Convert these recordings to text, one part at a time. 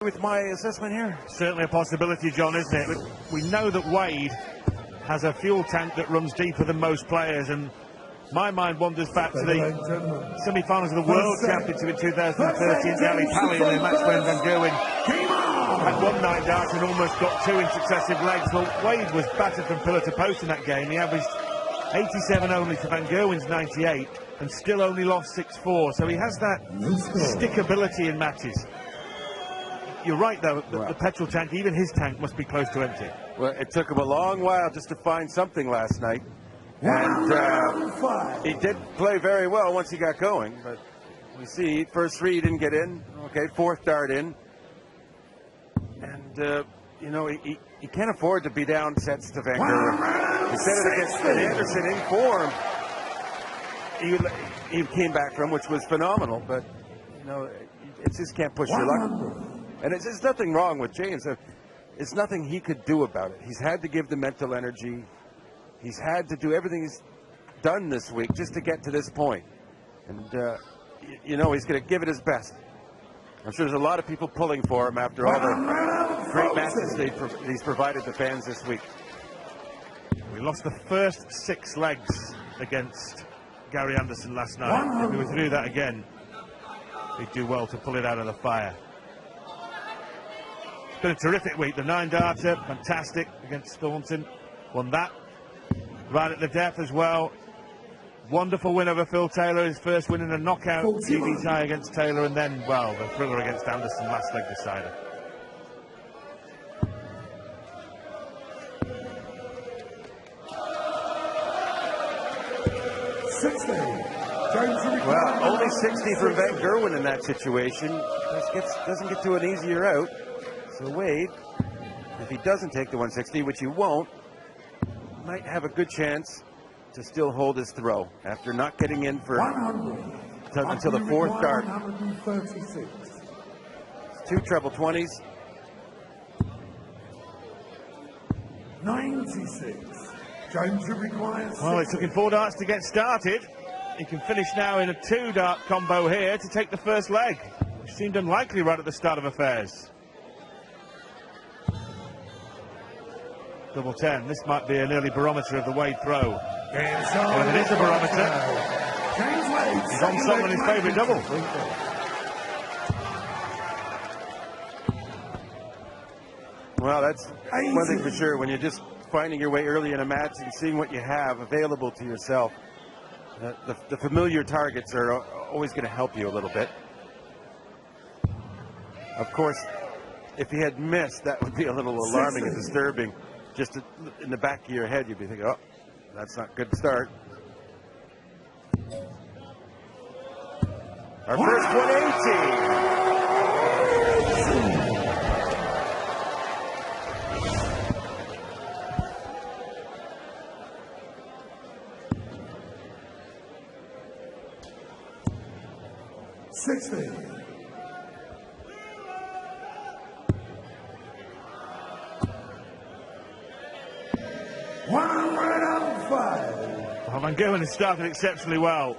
With my assessment here? Certainly a possibility, John, isn't it? But we know that Wade has a fuel tank that runs deeper than most players, and my mind wanders back to the semi-finals of the World Championship in 2013 at Ali Pali, in a match when Van Gerwen had one 9 darts and almost got 2 in successive legs. Well, Wade was battered from pillar to post in that game. He averaged 87 only to Van Gerwen's 98 and still only lost 6-4, so he has that stickability in matches. You're right, though, the petrol tank, even his tank, must be close to empty. Well, it took him a long while just to find something last night. And he did play very well once he got going. But we see, first 3 he didn't get in. Okay, 4th dart in. And, you know, he can't afford to be down sets to Van Gerwen. He said it against Anderson in form. He came back from, which was phenomenal. But, you know, it just can't push your luck. And there's nothing wrong with James. It's nothing he could do about it. He's had to give the mental energy. He's had to do everything he's done this week just to get to this point. And, you know, he's going to give it his best. I'm sure there's a lot of people pulling for him after all the great matches he's provided the fans this week. We lost the first 6 legs against Gary Anderson last night. If we were to do that again, we'd do well to pull it out of the fire. It's been a terrific week. The 9-darter, fantastic against Thornton. Won that. Right at the death as well. Wonderful win over Phil Taylor. His first win in a knockout TV tie against Taylor. And then, well, the thriller against Anderson, last leg decider. Well, only 60 for Van Gerwen in that situation. Doesn't get to an easier out. So Wade, if he doesn't take the 160, which he won't, might have a good chance to still hold his throw after not getting in for until the 4th dart. 2 treble 20s. 96. James requires. Well, it took him 4 darts to get started. He can finish now in a 2-dart combo here to take the first leg, which seemed unlikely right at the start of affairs. Double 10. This might be an early barometer of the Wade throw. Well, if it is a barometer, he's on song on his favourite double. Well, that's one thing for sure. When you're just finding your way early in a match and seeing what you have available to yourself, the familiar targets are always going to help you a little bit. Of course, if he had missed, that would be a little alarming and disturbing. Just in the back of your head, you'd be thinking, oh, that's not a good start. Our first 180. Well, Van Gerwen has started exceptionally well.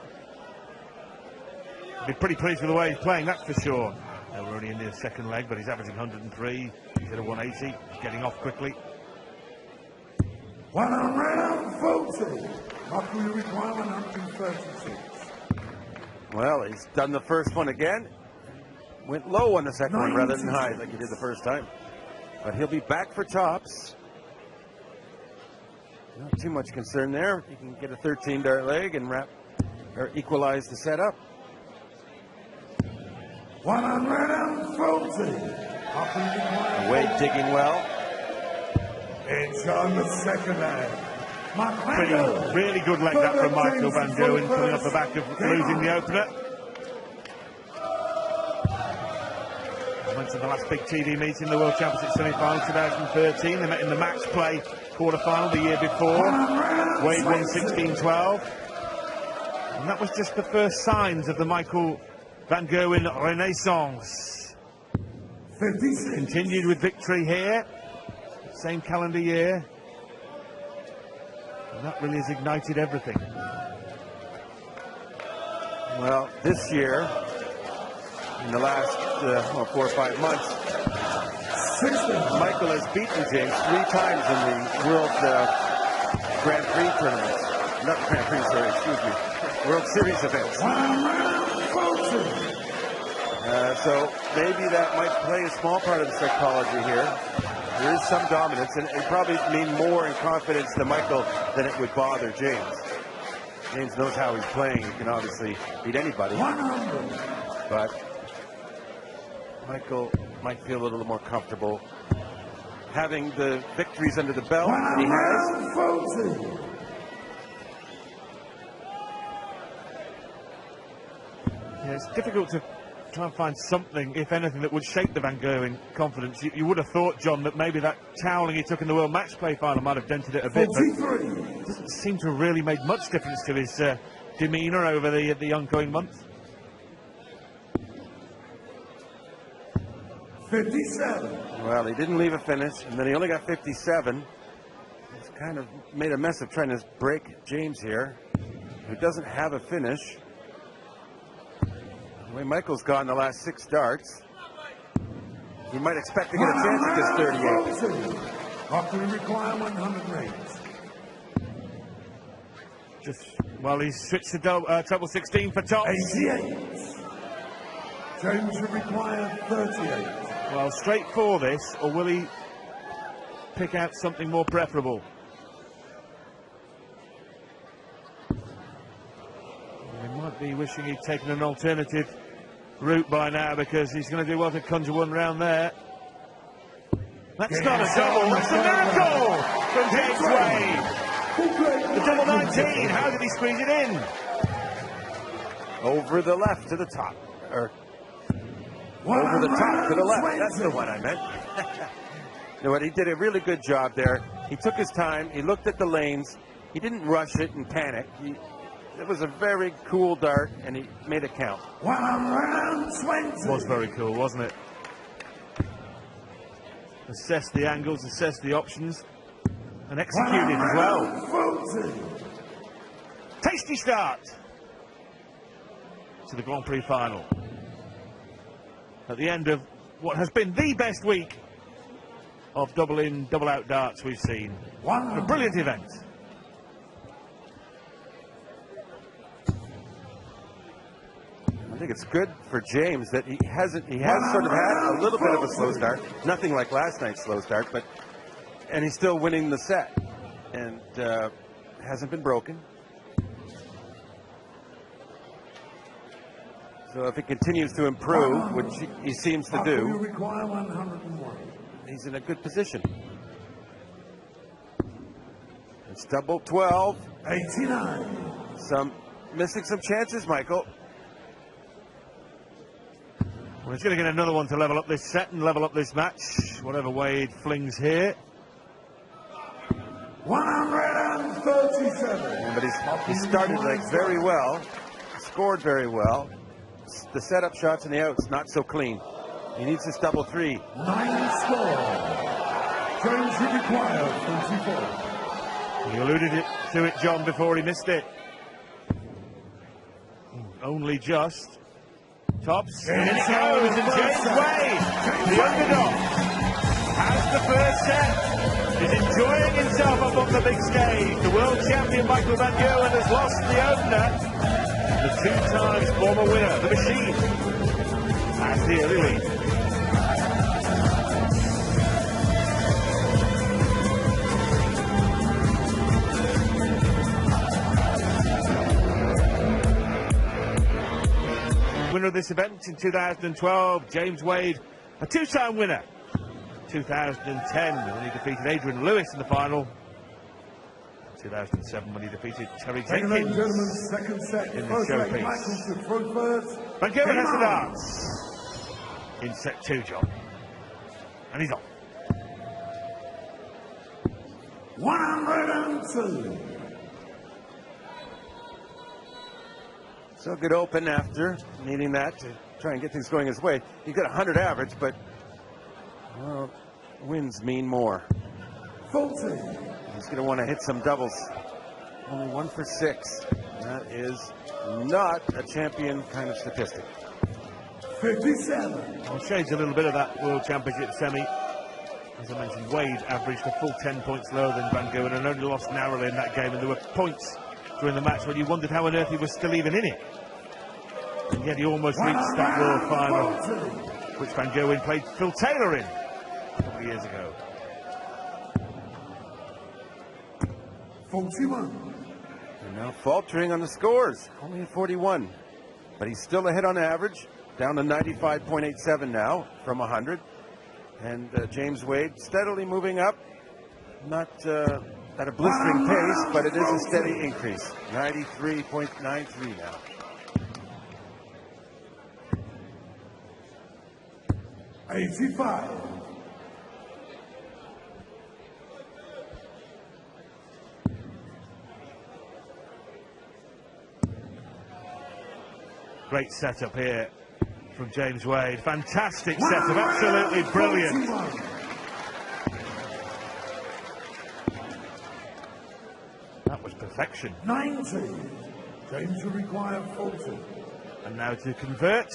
I'll be pretty pleased with the way he's playing, that's for sure. We're only in the 2nd leg, but he's averaging 103. He's hit a 180, getting off quickly. 140. Mercury requirement 136. Well, he's done the first one again. Went low on the second one rather than high like he did the first time. But he'll be back for tops. Not too much concern there. You can get a 13-dart leg and equalize the setup. 140. Wade digging well. It's on the 2nd leg. Really good leg that from Michael Van Gerwen, coming off the back of losing the opener. Went to the last big TV meeting, the World Championship semi-final 2013. They met in the match play quarter-final the year before. Wade won 16-12. And that was just the first signs of the Michael Van Gerwen renaissance. 56. Continued with victory here, same calendar year. And that really has ignited everything. Well, this year, in the last 4 or 5 months, Michael has beaten James 3 times in the World Grand Prix tournaments. Not Grand Prix, sorry, excuse me. World Series events. So maybe that might play a small part of the psychology here. There is some dominance, and it probably mean more in confidence to Michael than it would bother James. James knows how he's playing. He can obviously beat anybody. But Michael might feel a little more comfortable having the victories under the belt that he has. Yeah, it's difficult to try and find something, if anything, that would shake the Van Gerwen confidence. You would have thought, John, that maybe that toweling he took in the World Match Play final might have dented it a bit, but it doesn't seem to have really made much difference to his demeanour over the ongoing months. 57. Well, he didn't leave a finish, and then he only got 57. He's kind of made a mess of trying to break James here, who doesn't have a finish. The way Michael's gone the last 6 starts, he might expect to get a chance at this 38. After we require 100 rings. He's switched to treble 16 for tops. 88. James should require 38. Well, straight for this, or will he pick out something more preferable? He might be wishing he'd taken an alternative route by now, because he's going to do well to conjure one round there. That's not a double, that's a miracle from James Wade. The double 19, how did he squeeze it in? Over the left to the top, or over the top to the left, that's the one I meant. You know what, he did a really good job there. He took his time, he looked at the lanes, he didn't rush it and panic. It was a very cool dart, and he made it count. It was very cool, wasn't it? Assessed the angles, assessed the options, and executed as well. Tasty start to the Grand Prix final. At the end of what has been the best week of double-in, double-out darts we've seen. A brilliant event. I think it's good for James that he has sort of had a little bit of a slow start, nothing like last night's slow start, and he's still winning the set, and hasn't been broken. So if he continues to improve, which he seems to do, he's in a good position. It's double 12. 89. Missing some chances, Michael. Well, he's going to get another one to level up this set and level up this match, whatever Wade flings here. 137. But he started like very well, scored very well. The setup shots and the outs not so clean. He needs this double 3. 9 score. James should require 24. He alluded to it, John, before he missed it. Only just. Tops, and in it goes, and James Wade, the underdog, has the first set, is enjoying himself up on the big stage. The world champion Michael Van Gerwen has lost the opener. The 2 times former winner, the machine, has the early lead. Winner of this event in 2012, James Wade, a 2-time winner. 2010 when he defeated Adrian Lewis in the final. 2007 when he defeated Terry Jenkins Second set. in the showpiece. Van Gerwen has the darts in set 2, John. And he's off. 102. So good open after needing that to try and get things going his way. He got 100 average, but well, wins mean more. 40. He's going to want to hit some doubles. Only 1 for 6. That is not a champion kind of statistic. 57. Well, shades a little bit of that World Championship semi As I mentioned, Wade averaged a full 10 points lower than Van Gerwen and only lost narrowly in that game, and there were points during the match when you wondered how on earth he was still even in it. And yet he almost reached that World Final, which Van Gerwen played Phil Taylor in a couple of years ago. 41. And now faltering on the scores, only at 41. But he's still ahead on average, down to 95.87 now from 100. And James Wade steadily moving up, not at a blistering pace, but it is a steady increase. 93.93 now. $85. Great setup here from James Wade. Fantastic setup, absolutely brilliant. That was perfection. 90. James will require 40. And now to convert.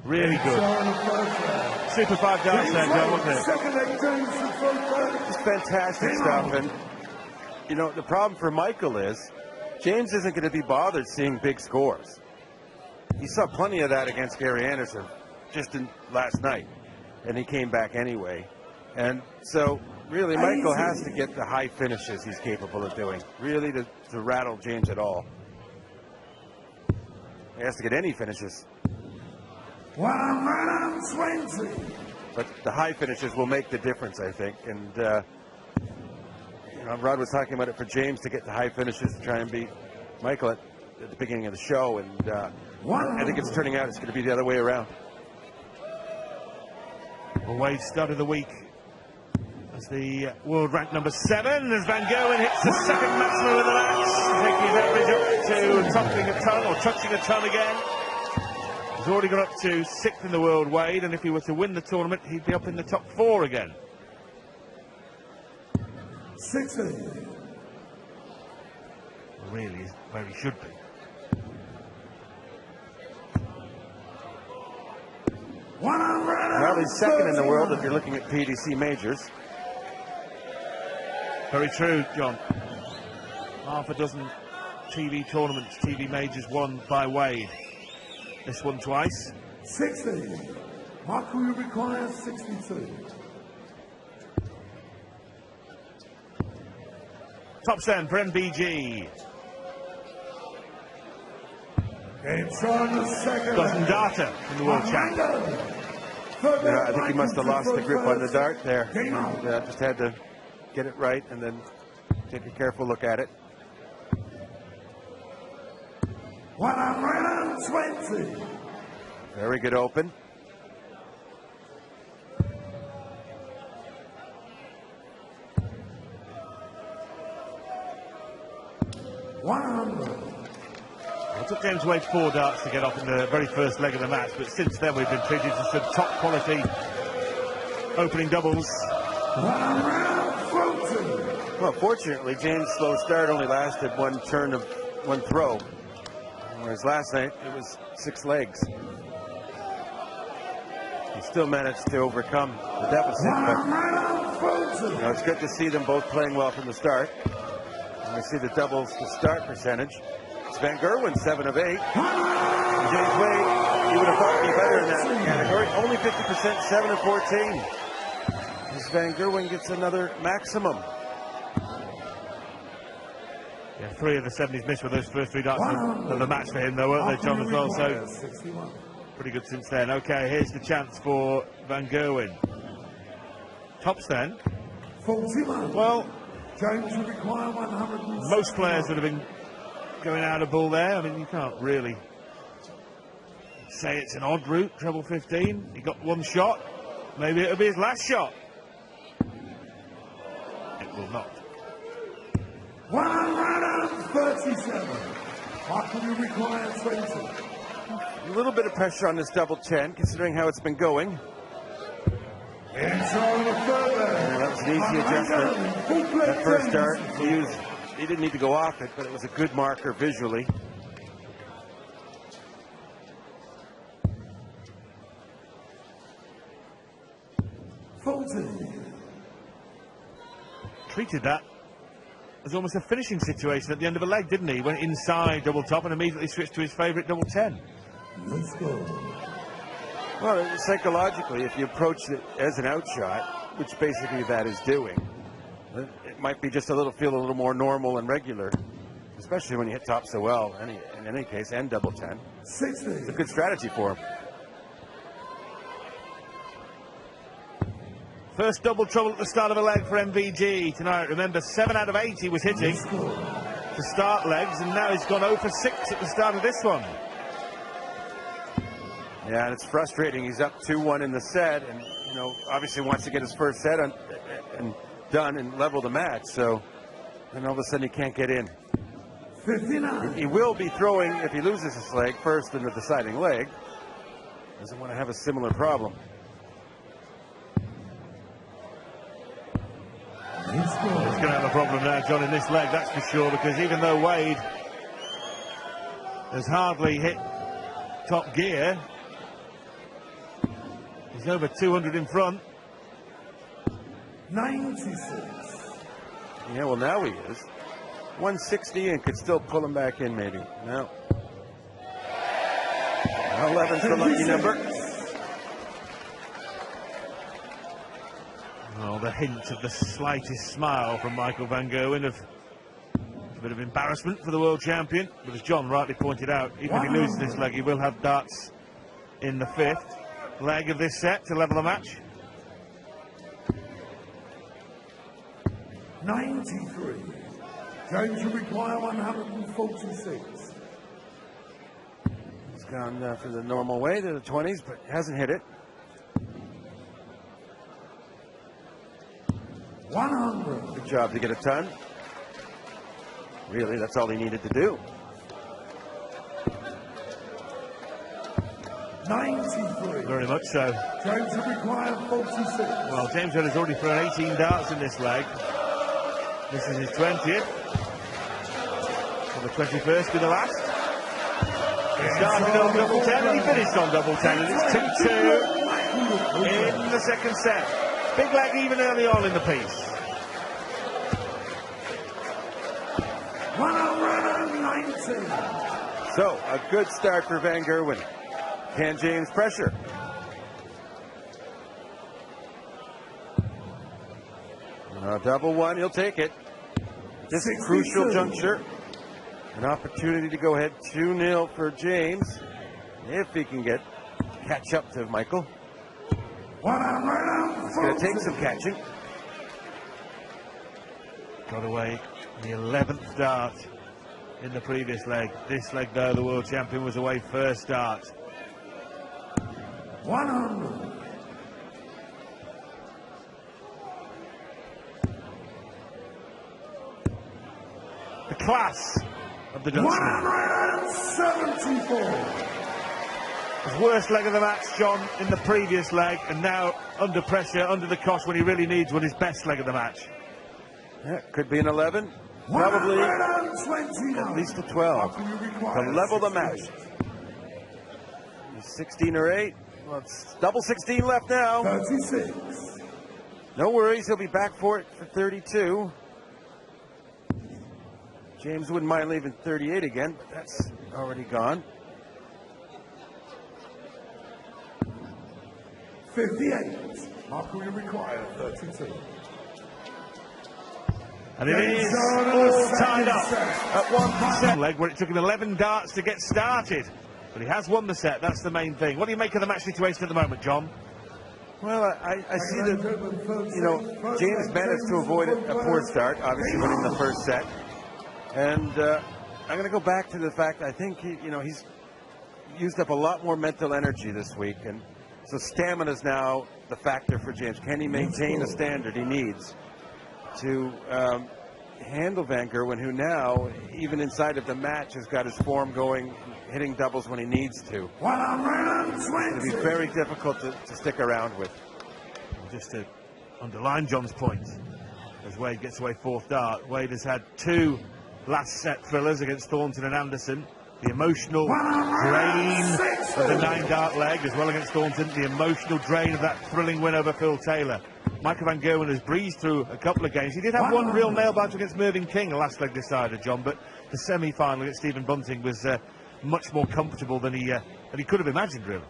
Really good. Super 5 darts there, John, wasn't it? Second leg, James will throw first. It's fantastic stuff. And, you know, the problem for Michael is James isn't going to be bothered seeing big scores. He saw plenty of that against Gary Anderson just last night, and he came back anyway. And so, really, Michael has to get the high finishes he's capable of doing, really to rattle James at all. He has to get any finishes. 120. But the high finishes will make the difference, I think. And, you know, Rod was talking about it for James to get the high finishes to try and beat Michael at the beginning of the show. And I think it's turning out it's going to be the other way around. Well, Wade started the week as the world rank number 7, as Van Gerwen hits the second maximum of the match, taking his average up to toppling a ton, or touching a ton again. He's already got up to 6th in the world, Wade, and if he were to win the tournament, he'd be up in the top 4 again. 60. Really, where he should be. Well, he's second in the world if you're looking at PDC majors. Very true, John. Half a dozen TV tournaments, TV majors won by Wade. This one twice. 60. Michael will require 62. Top 10 for MBG. It's on the second. Dozen data from the world champ. Yeah, I think he must have lost the grip on the dart there. And, just had to get it right and then take a careful look at it. 120. Very good open. It took James Wade 4 darts to get off in the very first leg of the match, but since then we've been treated to some top quality opening doubles. Well, fortunately, James' slow start only lasted one throw, whereas last night it was 6 legs. He still managed to overcome the deficit, but you know, it's good to see them both playing well from the start. And we see the doubles to start percentage. It's Van Gerwen, 7 of 8. And James Wade, you would have thought he'd be better in that category. Only 50%, 7 of 14. As Van Gerwen gets another maximum. Yeah, 3 of the 7 he's missed with those first 3 darts of the match for him, though, weren't they, John, as well? So pretty good since then. Okay, here's the chance for Van Gerwen. Tops then. 41. Well, James will require 100. Most players that have been going out of ball there, I mean, you can't really say it's an odd route, treble 15. He got 1 shot. Maybe it'll be his last shot. It will not. 137. Michael will require 20. A little bit of pressure on this double 10, considering how it's been going. It's on the third. That was an easy adjustment. That first dart, he didn't need to go off it, but it was a good marker visually. 40. Treated that as almost a finishing situation at the end of a leg, didn't he? Went inside double top and immediately switched to his favourite double 10. Let's go. Well, psychologically, if you approach it as an outshot, which basically that is doing, it might be just feel a little more normal and regular, especially when you hit top so well, in any case, and double 10. 60. It's a good strategy for him. First double trouble at the start of a leg for MVG tonight. Remember, 7 out of 8 he was hitting to start legs, and now he's gone 0 for 6 at the start of this one. Yeah, and it's frustrating. He's up 2-1 in the set, and obviously wants to get his first set and done and level the match. So, and all of a sudden he can't get in. 59. He will be throwing if he loses his leg first in the deciding leg. Doesn't want to have a similar problem. He's going to have a problem now, John, in this leg, that's for sure, because even though Wade has hardly hit top gear, he's over 200 in front. 96. Yeah, well, now he is. 160 and could still pull him back in, maybe. No. 11's the lucky number. Oh, the hint of the slightest smile from Michael van Gerwen of a bit of embarrassment for the world champion. But as John rightly pointed out, even if he loses this leg, he will have darts in the 5th leg of this set to level the match. 93. James will require 146. He's gone for the normal way to the 20s, but hasn't hit it. 100. Good job to get a ton. Really, that's all he needed to do. 93. Very much so. James will require 46. Well, James Gerwen has already thrown 18 darts in this leg. This is his 20th. So the 21st be the last. He started on double 10 and he finished on double 10, and it's 2-2 in the second set. Big leg even early on in the piece. 190. So, a good start for Van Gerwen. Can James pressure? Double 1, he'll take it. This crucial juncture. An opportunity to go ahead 2-0 for James. If he can catch up to Michael. It's going to take some catching. Got away the 11th dart in the previous leg. This leg, though, the world champion was away first dart. 100. The class of the Dutchman. 174. His worst leg of the match, John, in the previous leg, and now under pressure, under the cosh when he really needs one, his best leg of the match. Yeah, could be an 11. Probably at least a 12 to level the match. 16 or 8. Well, it's double 16 left now. 36. No worries, he'll be back for it for 32. James wouldn't mind leaving 38 again, but that's already gone. 58. Mark will require 32. And it is all tied up at 1% leg, where it took him 11 darts to get started. But he has won the set, that's the main thing. What do you make of the match situation at the moment, John? Well, I see that, James managed to avoid a poor start, obviously winning the first set. And I'm going to go back to the fact I think he's used up a lot more mental energy this week, and so stamina is now the factor for James. Can he maintain the standard he needs to handle Van Gerwen, who now, even inside of the match, has got his form going, hitting doubles when he needs to. 120. It'll be very difficult to stick around with. Just to underline John's point, as Wade gets away 4th dart, Wade has had 2 last set thrillers against Thornton and Anderson. The emotional drain of the 9-dart leg, as well against Thornton, the emotional drain of that thrilling win over Phil Taylor. Michael van Gerwen has breezed through a couple of games. He did have one real nail-biter against Mervyn King, the last leg decider, John, but the semi-final against Stephen Bunting was much more comfortable than he could have imagined, really.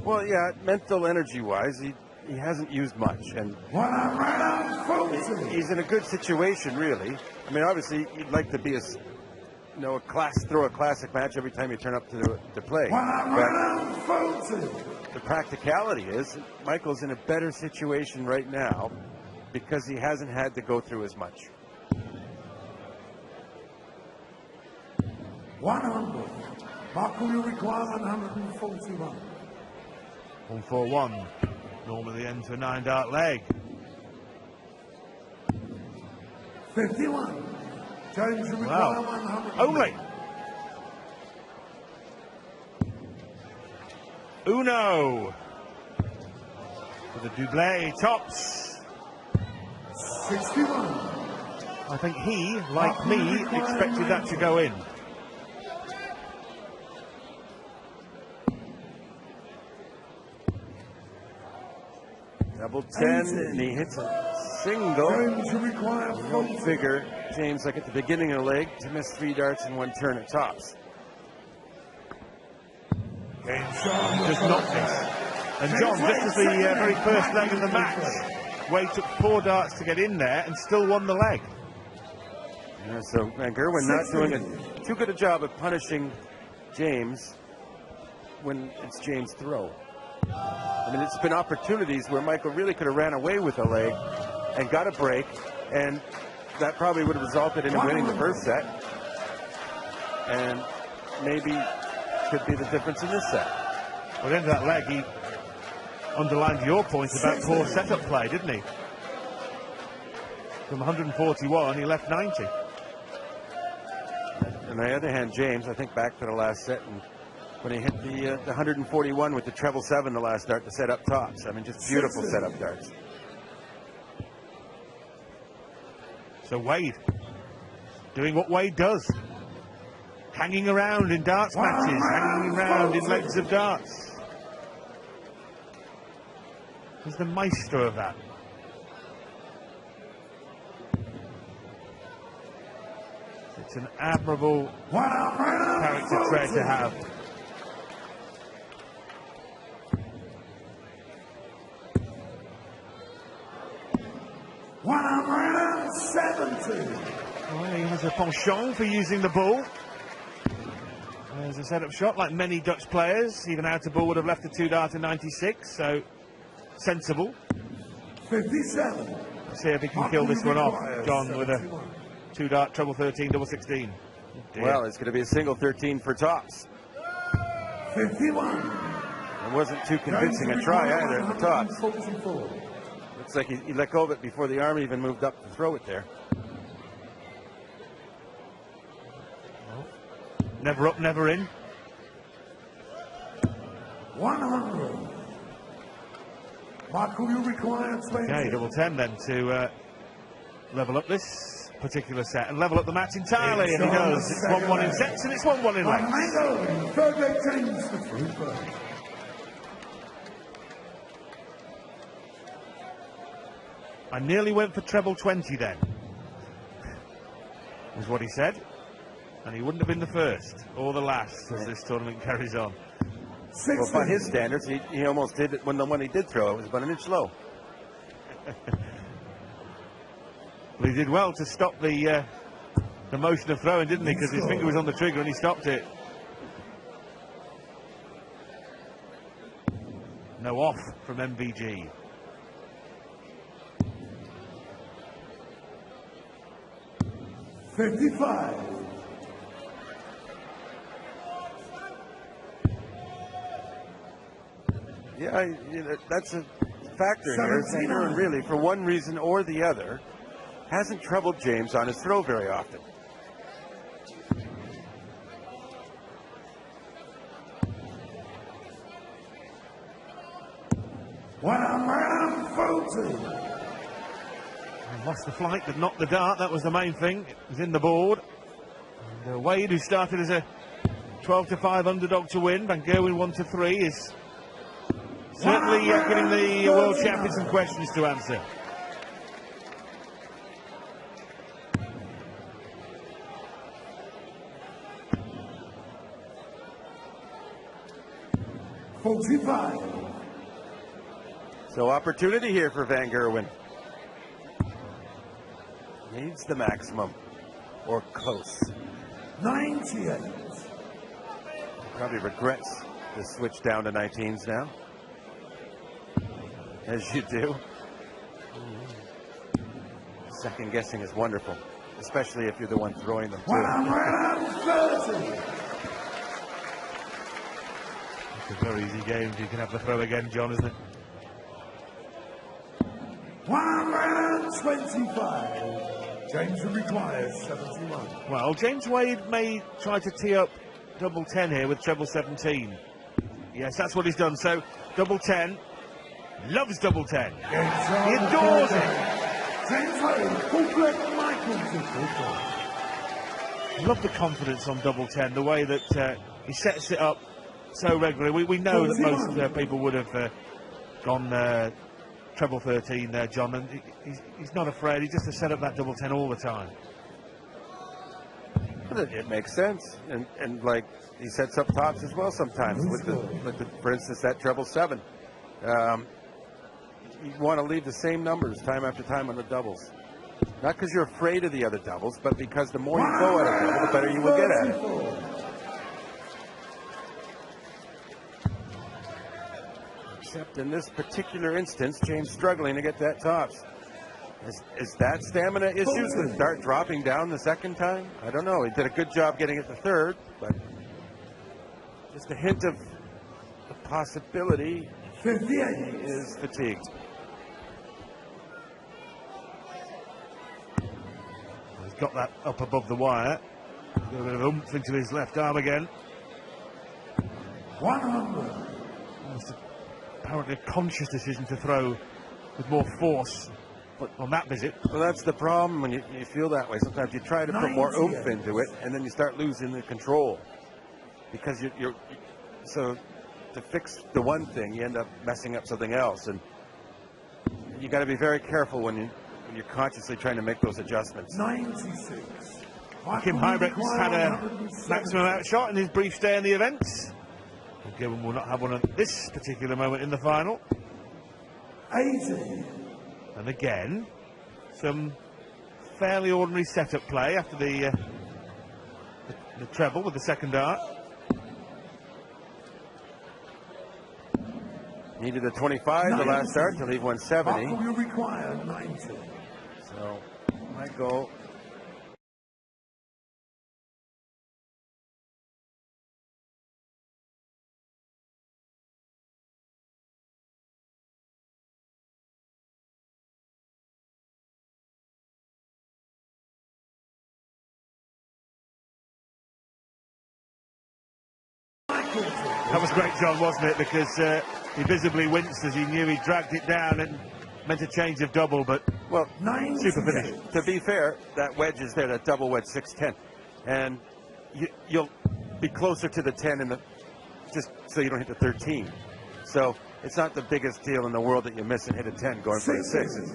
Well, yeah, mental energy-wise, he hasn't used much, and he's in a good situation, really. I mean, obviously, you'd like to be throw a classic match every time you turn up to play. But the practicality is, Michael's in a better situation right now because he hasn't had to go through as much. 100. Michael, you require 141. 141. Normally the end to a 9-dart leg. 51. James, you require 100. Only. Uno. For the double tops. 61. I think he, like me, expected that to go in. Double 10, and he hits a single. You don't figure James, like at the beginning of the leg, to miss 3 darts in 1 turn at tops. Just not miss. And John, this is the very first leg of the match. Wade took 4 darts to get in there and still won the leg. Yeah, so Van Gerwen not doing too good a job of punishing James when it's James' throw. I mean, it's been opportunities where Michael really could have ran away with a leg and got a break, and that probably would have resulted in him winning the first set, and maybe could be the difference in this set. Well, at the end of that leg, he underlined your point about poor setup play, didn't he? From 141, he left 90. On the other hand, James, I think back to the last set, and when he hit the 141 with the treble 7 the last dart to set up tops. I mean, just beautiful setup darts. So Wade, doing what Wade does. Hanging around in darts matches, hanging around in legs of darts. He's the maestro of that. It's an admirable character trait to have. Well, he has a penchant for using the ball. There's a setup shot, like many Dutch players. Even out of ball would have left a 2-dart in 96, so sensible. 57. Let's see if he can kill this one off, John, with a 2-dart treble 13, double 16. Oh, well, it's going to be a single 13 for tops. 51. It wasn't too convincing a try either at the tops. Looks like he let go of it before the arm even moved up to throw it there. Never up, never in. 100. Michael, you require 20. Okay, double 10 then to level up this particular set and level up the match entirely, and he does. It's 1-1 in sets and it's 1-1 in legs. Third leg James for 3. I nearly went for treble 20 then, was what he said. And he wouldn't have been the first or the last as this tournament carries on. Well, by his standards, he almost did it when the one he did throw. It was about an inch low. Well, he did well to stop the motion of throwing, didn't he? Because his finger was on the trigger and he stopped it. No off from MVG. $55. Yeah, that's a factor here. St. Gerwen really, for one reason or the other, hasn't troubled James on his throw very often. Lost the flight, but not the dart. That was the main thing. It was in the board. And Wade, who started as a 12-5 underdog to win. Van Gerwen 1-3 is certainly giving the world champion some questions to answer. So opportunity here for Van Gerwen. Needs the maximum or close. 98. Probably regrets the switch down to 19s now, as you do. Second guessing is wonderful, especially if you're the one throwing them too. 130. It's a very easy game if you can have the throw again, John, isn't it? 125. James requires 71. Well, James Wade may try to tee up double 10 here with treble 17. Yes, that's what he's done. So, double 10. Loves double 10. He adores it. James Wade, full-blood Michael I love the confidence on double 10, the way that he sets it up so regularly. We know that most people would have gone treble 13 there, John, and he's not afraid. He just has set up that double 10 all the time. It makes sense, and like he sets up tops as well sometimes with the for instance, that treble 7. You want to leave the same numbers time after time on the doubles, not because you're afraid of the other doubles, but because the more you go at a double, the better you will get at it. Except in this particular instance, James struggling to get that tops. Is that stamina issues that start dropping down the second time? I don't know. He did a good job getting it the third, but just a hint of the possibility 58. he is fatigued. He's got that up above the wire. A little bit of oomph into his left arm again. 100. Almost apparently a conscious decision to throw with more force, but on that visit. Well, that's the problem when you feel that way. Sometimes you try to put more oomph into it, and then you start losing the control. Because you're so to fix the one thing, you end up messing up something else, and you got to be very careful when you're consciously trying to make those adjustments. 96. Kim Huybrechts had a maximum outshot in his brief stay in the events. Gerwen will not have one at this particular moment in the final. 80. And again, some fairly ordinary setup play after the treble with the second dart. Needed a 25 the last start to leave 170. You require 90. So might go. That was great, John, wasn't it? Because he visibly winced as he knew he dragged it down and meant a change of double, but Well, super finish. to be fair, that wedge is there, that double wedge 6-10, and you'll be closer to the 10 in the just so you don't hit the 13. So it's not the biggest deal in the world that you miss and hit a 10 going for a 6.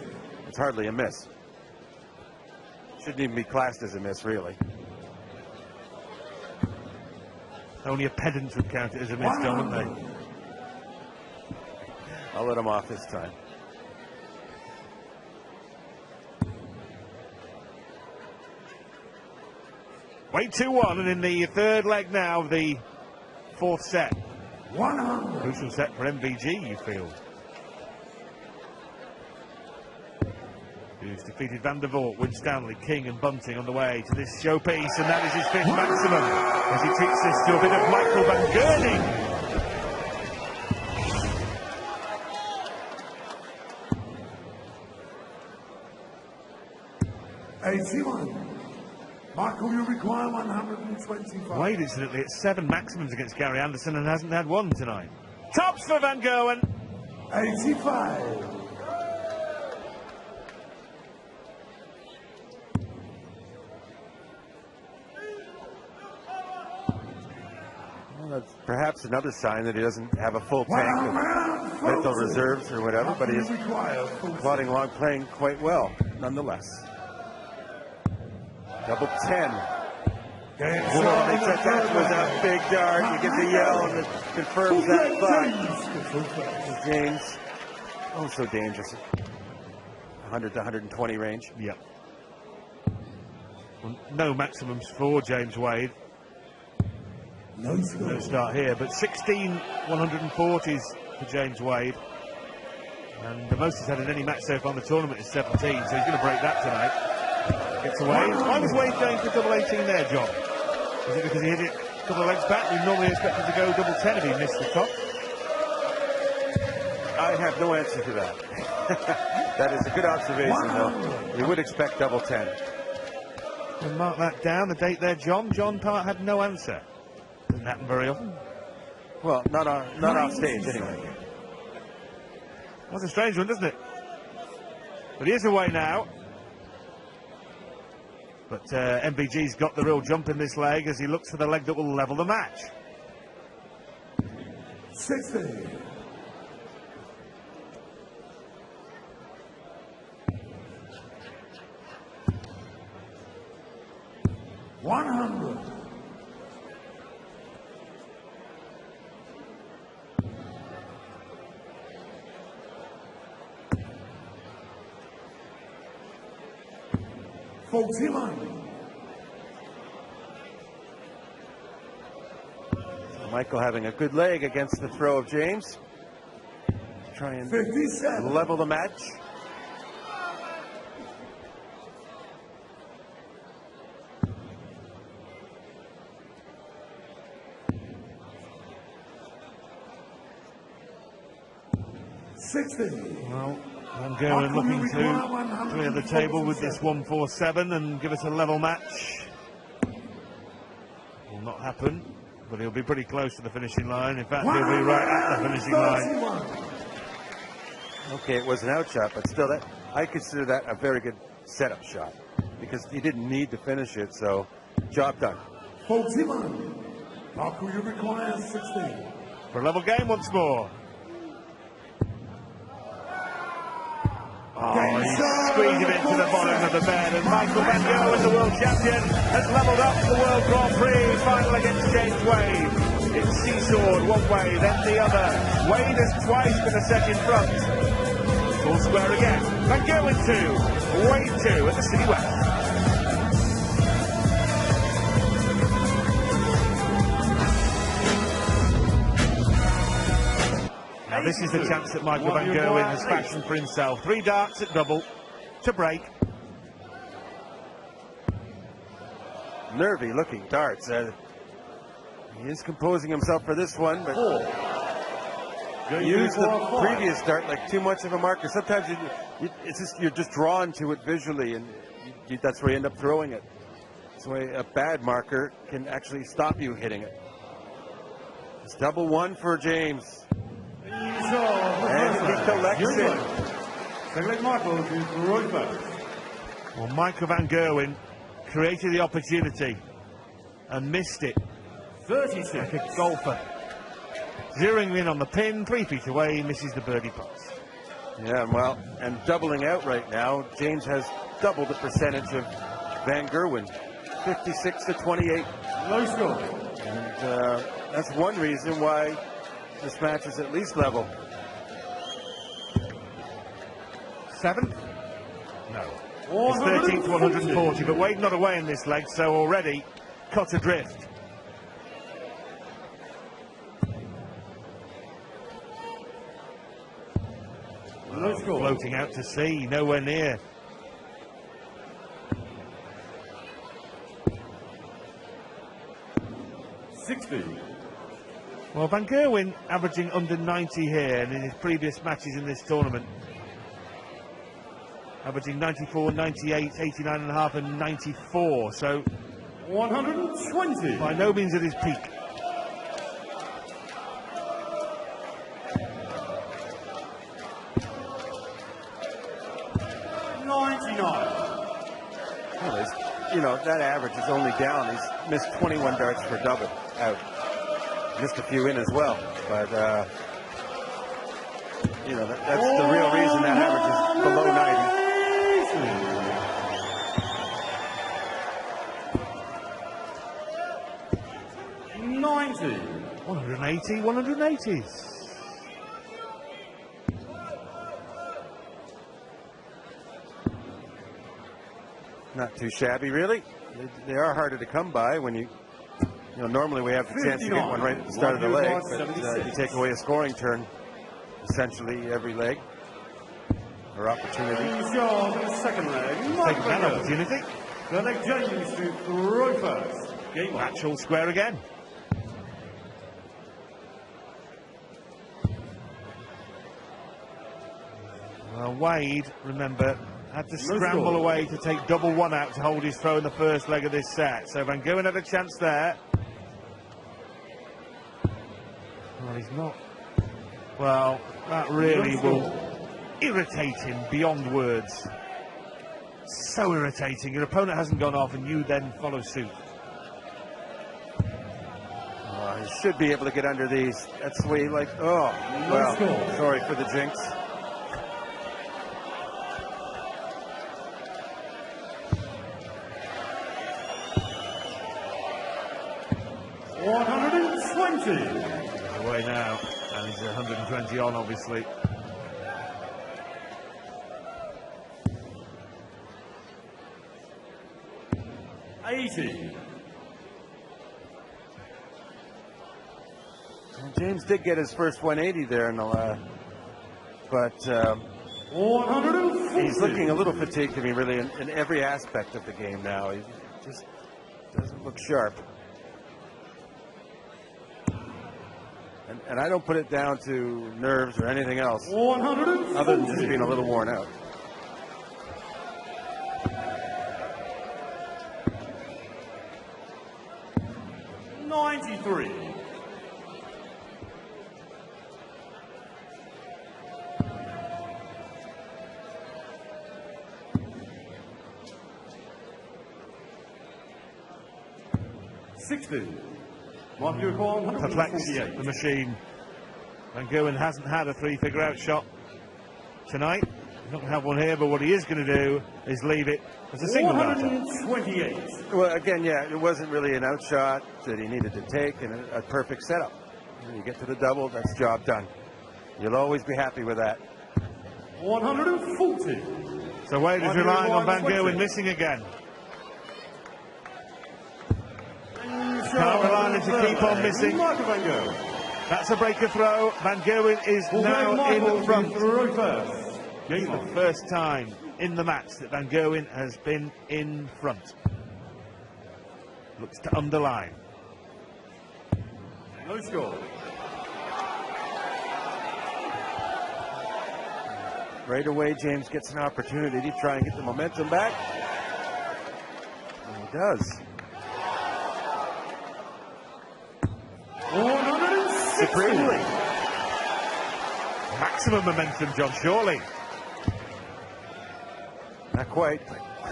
It's hardly a miss. Shouldn't even be classed as a miss, really. Only a pedant would count it as a miss, John, wouldn't they? I'll let him off this time. Wait 2-1, and in the third leg now of the fourth set. 100. Crucial set for MVG, you feel. Who's defeated Van der Voort, Winstanley, King and Bunting on the way to this showpiece, and that is his fifth maximum as he takes this to a bit of Michael Van Gerwen. 81. Michael, you require 125. Wade incidentally at 7 maximums against Gary Anderson and hasn't had one tonight. Tops for Van Gerwen. 85. that's perhaps another sign that he doesn't have a full tank of mental reserves or whatever, but he is plodding along, playing quite well, nonetheless. Double 10. That was a big dart. You get the yell and it confirms that thought. James, oh, so dangerous. 100 to 120 range. Yep. Well, no maximums for James Wade. No start here, but 16 140s for James Wade. And the most he's had in any match so far in the tournament is 17, so he's going to break that tonight. Gets away. Why was Wade going for double 18 there, John? Was it because he hit it a couple of legs back? We normally expect him to go double 10 if he missed the top. I have no answer to that. That is a good observation, though. You would expect double 10. We'll mark that down, the date there, John. John Part had no answer. Doesn't happen very often. Well, not off stage, anyway. That's a strange one, doesn't it? But he is away now. But MVG's got the real jump in this leg as he looks for the leg that will level the match. 60. $100. Michael having a good leg against the throw of James. Try and 57. level the match. Well, Van Gerwen looking to clear the table with this 147 and give us a level match. Will not happen, but he'll be pretty close to the finishing line. In fact, he'll be right at the finishing line. Okay, it was an out shot, but still, that I consider that a very good setup shot because he didn't need to finish it, so job done. 41. Baku requires 16. For a level game once more. Oh, he's squeezing it to the bottom of the bed, and Michael Van Gerwen, the world champion, has levelled up the World Grand Prix final against James Wade. It's seesawed one way, then the other. Wade has twice been a set in front. Full square again. Van Gerwen 2, Wade 2 at the City West. Now this is the chance that Michael Van Gerwen has fashioned for himself. 3 darts at double to break. Nervy looking darts. He is composing himself for this one, but he used the previous dart like too much of a marker. Sometimes you're just drawn to it visually, and that's where you end up throwing it. That's why a bad marker can actually stop you hitting it. It's double 1 for James. And he collects it. Well, Michael Van Gerwen created the opportunity and missed it. 36. Like a golfer. Zeroing in on the pin, 3 feet away, misses the birdie putt. Yeah, well, and doubling out right now, James has double the percentage of Van Gerwen, 56 to 28. Low score. And that's one reason why this match is at least level. 7? No. It's 13 to 140, but Wade not away in this leg, so already cut adrift. Floating out to sea, nowhere near. Well, Van Gerwen averaging under 90 here, and in his previous matches in this tournament, averaging 94, 98, 89.5 and 94, so 120. by no means at his peak. Well, that average is only down. He's missed 21 darts for double out. missed a few in as well. But, you know, that's the real reason that average is below 90. 180, 180s. Not too shabby, really. They are harder to come by when you know, normally we have the chance to get one right at the start of the leg, but you take away a scoring turn essentially every leg or opportunity. Second leg. Take that opportunity. The leg James to throw first. Game on. Natural square again. Well, Wade, remember, had to scramble away to take double one out to hold his throw in the first leg of this set. So Van Gerwen had a chance there. Well, he's not. Well, that really will irritate him beyond words. So irritating. Your opponent hasn't gone off and you then follow suit. He should be able to get under these. That's the way, like, oh, well, sorry for the jinx. Away now, and he's 120 on, obviously. James did get his first 180 there in the but he's looking a little fatigued to me, really, in every aspect of the game now. He just doesn't look sharp. And I don't put it down to nerves or anything else, other than just being a little worn out. Perplexed the machine. Van Gerwen hasn't had a three-figure out shot tonight. He's not going to have one here, but what he is going to do is leave it as a single darter. 128. Well, again, yeah, it wasn't really an out shot that he needed to take, and a perfect setup. When you get to the double, that's job done. You'll always be happy with that. 140. So Wade is relying on Van Gerwen missing again. Can't rely on him to keep on missing. That's a breaker throw. Van Gerwen is now in front. It's the first time in the match that Van Gerwen has been in front. Looks to underline. No score. Right away, James gets an opportunity to try and get the momentum back. And he does. 160. Maximum momentum, John, surely. Not quite.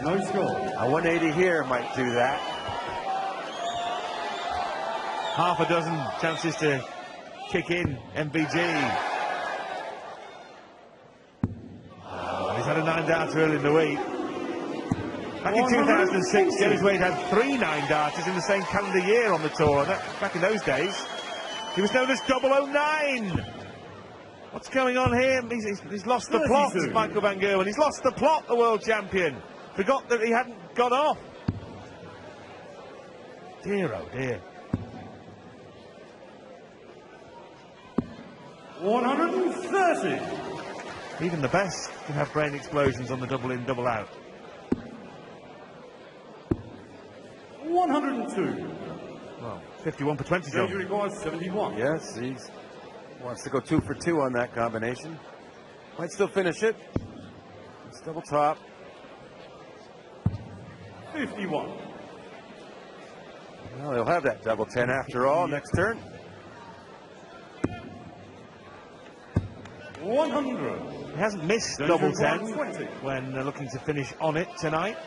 No score. A 180 here might do that. Half a dozen chances to kick in MVG. He's had a 9-darter early in the week. Back in 2006, James Wade had 3 9-darters in the same calendar year on the tour. Back in those days, he was known as 009. What's going on here? He's lost the plot, Michael Van Gerwen. He's lost the plot, the world champion. Forgot that he hadn't got off. Dear, oh dear. 130. Even the best can have brain explosions on the double in, double out. 102. Well, 51 for 20, John. Danger requires 71. Yes, he wants to go 2 for 2 on that combination. Might still finish it. It's double top. 51. Well, he'll have that double 10 after all next turn. 100. He hasn't missed double 10 when looking to finish on it tonight.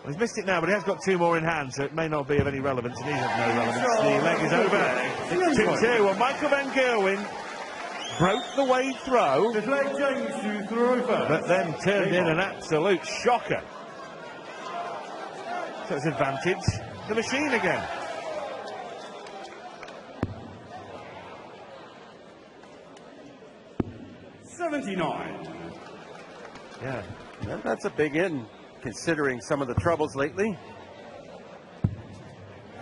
He's missed it now, but he has got 2 more in hand, so it may not be of any relevance, and he's of no relevance. The leg is over. It's 2-2. Well, Michael van Gerwen broke the Wade throw, but then turned in an absolute shocker. So it's advantage the machine again. Yeah, that's a big in, considering some of the troubles lately.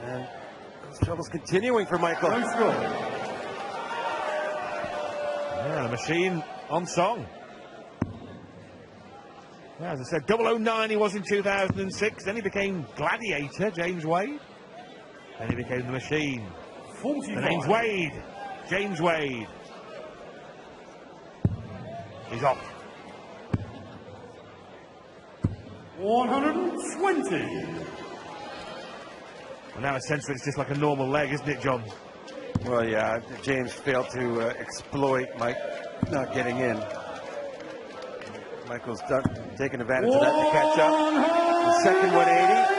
And those troubles continuing for Michael. Yeah, the machine on song. Yeah, as I said, 009 he was in 2006. Then he became Gladiator, James Wade. Then he became the machine. The name's Wade. James Wade. He's off. 120. Well, now essentially it's just like a normal leg, isn't it, John? Well, yeah, James failed to exploit Mike not getting in. Michael's taking advantage of that to catch up. The second 180.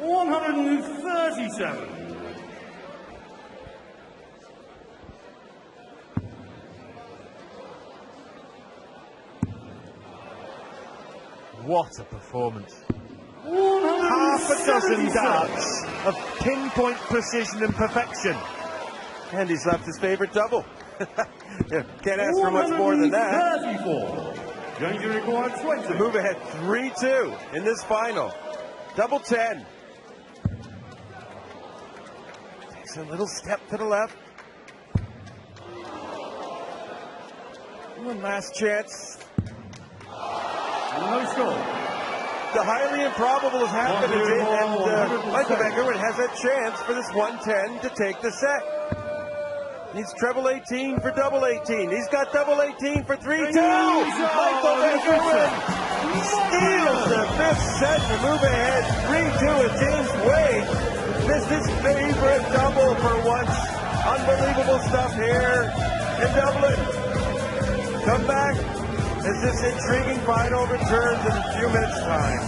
137. What a performance. Half a dozen darts of pinpoint precision and perfection. And he's left his favorite double. Yeah, can't ask for much more than that. 34. To move ahead 3-2 in this final. Double 10. Takes a little step to the left. One last chance. No score. The highly improbable has happened, and Michael van Gerwen has a chance for this 110 to take the set. He's treble 18 for double 18. He's got double 18 for 3-2. Michael van Gerwen steals the 5th set to move ahead 3-2 with James Wade. Missed his favorite double for once. Unbelievable stuff here in Dublin. Come back as this intriguing final returns in a few minutes' time.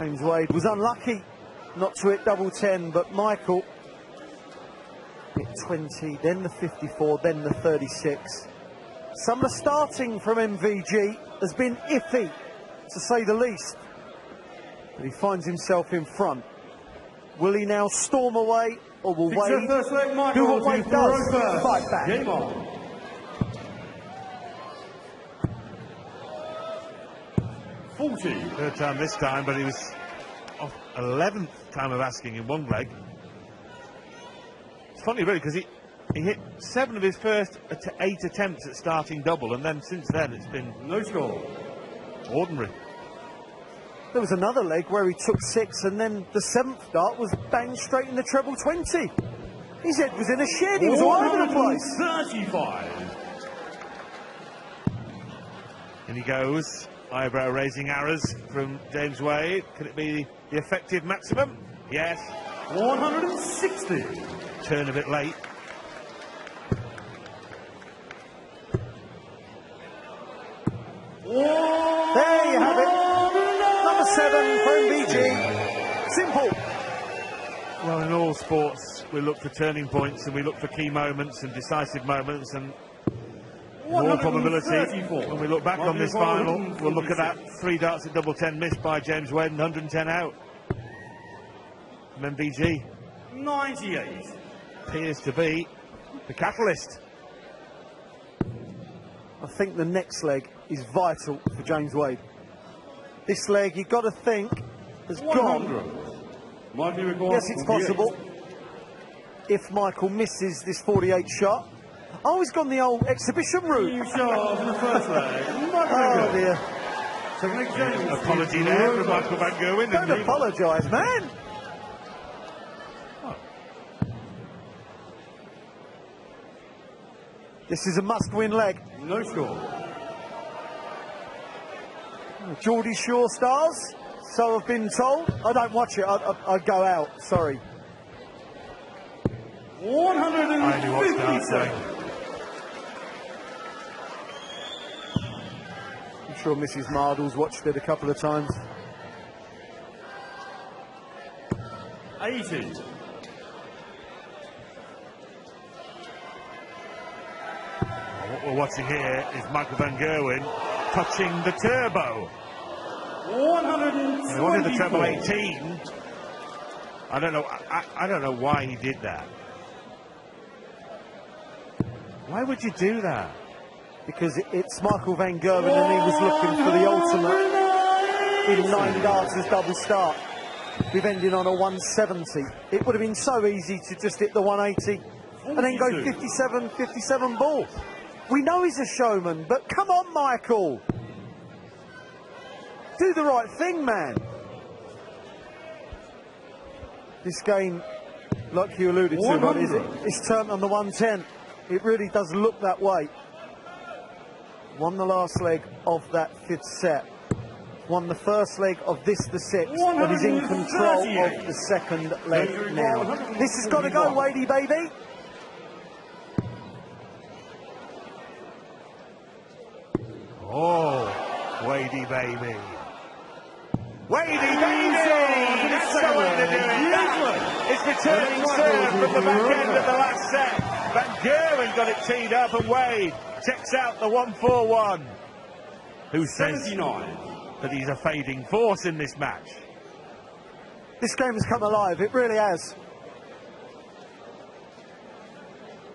James Wade was unlucky not to hit double 10, but Michael hit 20, then the 54, then the 36. Some of the starting from MVG has been iffy, to say the least. But he finds himself in front. Will he now storm away, or will Wade do what Wade does? Fight back. Game on. Third time this time, but he was off 11th time of asking in one leg. It's funny, really, because he hit 7 of his first 8 attempts at starting double, and then since then it's been No score. ordinary. There was another leg where he took 6, and then the 7th dart was banged straight in the treble 20. His head was in a shed, he was all over the place. 35. In he goes. Eyebrow raising arrows from James Wade. Could it be the effective maximum? Yes. 160. Turn a bit late. There you have it. Number 7 for MVG. Simple. Well, in all sports, we look for turning points and we look for key moments and decisive moments, and in all probability, when we look back on this final, we'll look at that 3 darts at double 10 missed by James Wade and 110 out from MVG. 98. Appears to be the catalyst. I think the next leg is vital for James Wade. This leg, you've got to think, has gone. 100. Yes, it's possible. If Michael misses this 48 shot. Oh, he's gone the old exhibition route. Few shots in the first leg. Oh dear. Second leg, James. Apology there from Michael van Gerwen. Don't apologise, man. This is a must-win leg. No score. Geordie Shore stars, so I've been told. I don't watch it, I'd go out, sorry. 157. I'm sure Mrs. Mardle's watched it a couple of times. 80. What we're watching here is Michael van Gerwen touching the turbo. 124. He wanted the treble 18. I don't know. I don't know why he did that. Why would you do that? Because it's Michael van Gerwen and he was looking for the ultimate in 9 darts as double start. We've ended on a 170. It would have been so easy to just hit the 180 and then go 57 ball. We know he's a showman, but come on, Michael. Do the right thing, man. This game, like you alluded to, Rod, it's turned on the 110. It really does look that way. Won the last leg of that 5th set. Won the first leg of this, the 6th, but he's in control of the 2nd leg now. This has got to go, Wadey, baby. Oh, Wadey, baby. Wadey, baby! That's the way to do it. It's returning serve from the back end of the last set. Van Gerwen got it teed up, and Wade checks out the 141. Who says 79. that he's a fading force in this match? This game has come alive, it really has.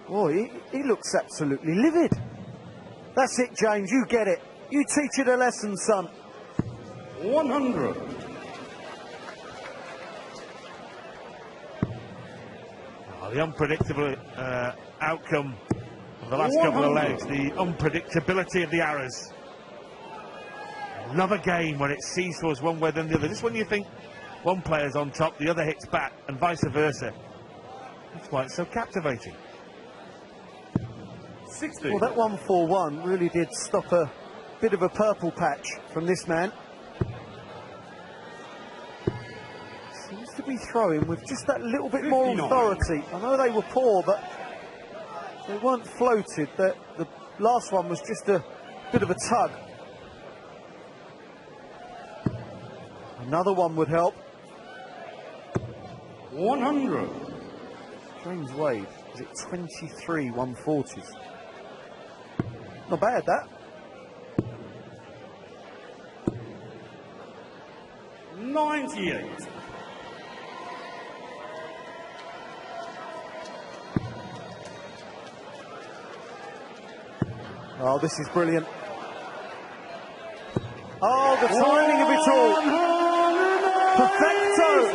Oh, he looks absolutely livid. That's it, James, you get it. You teach it a lesson, son. 100. Oh, the unpredictable outcome of the last couple of legs, the unpredictability of the arrows. Love a game when it seesaws one way than the other. Just when you think one player's on top, the other hits back, and vice versa. That's why it's so captivating. 60. Well, that 141 really did stop a bit of a purple patch from this man. Seems to be throwing with just that little bit more 59. authority. I know they were poor, but they weren't floated. The last one was just a bit of a tug. Another one would help. 100. James Wade, is it 23 140s? Not bad, that. 98. Oh, this is brilliant. Oh, the timing of it all. Perfecto.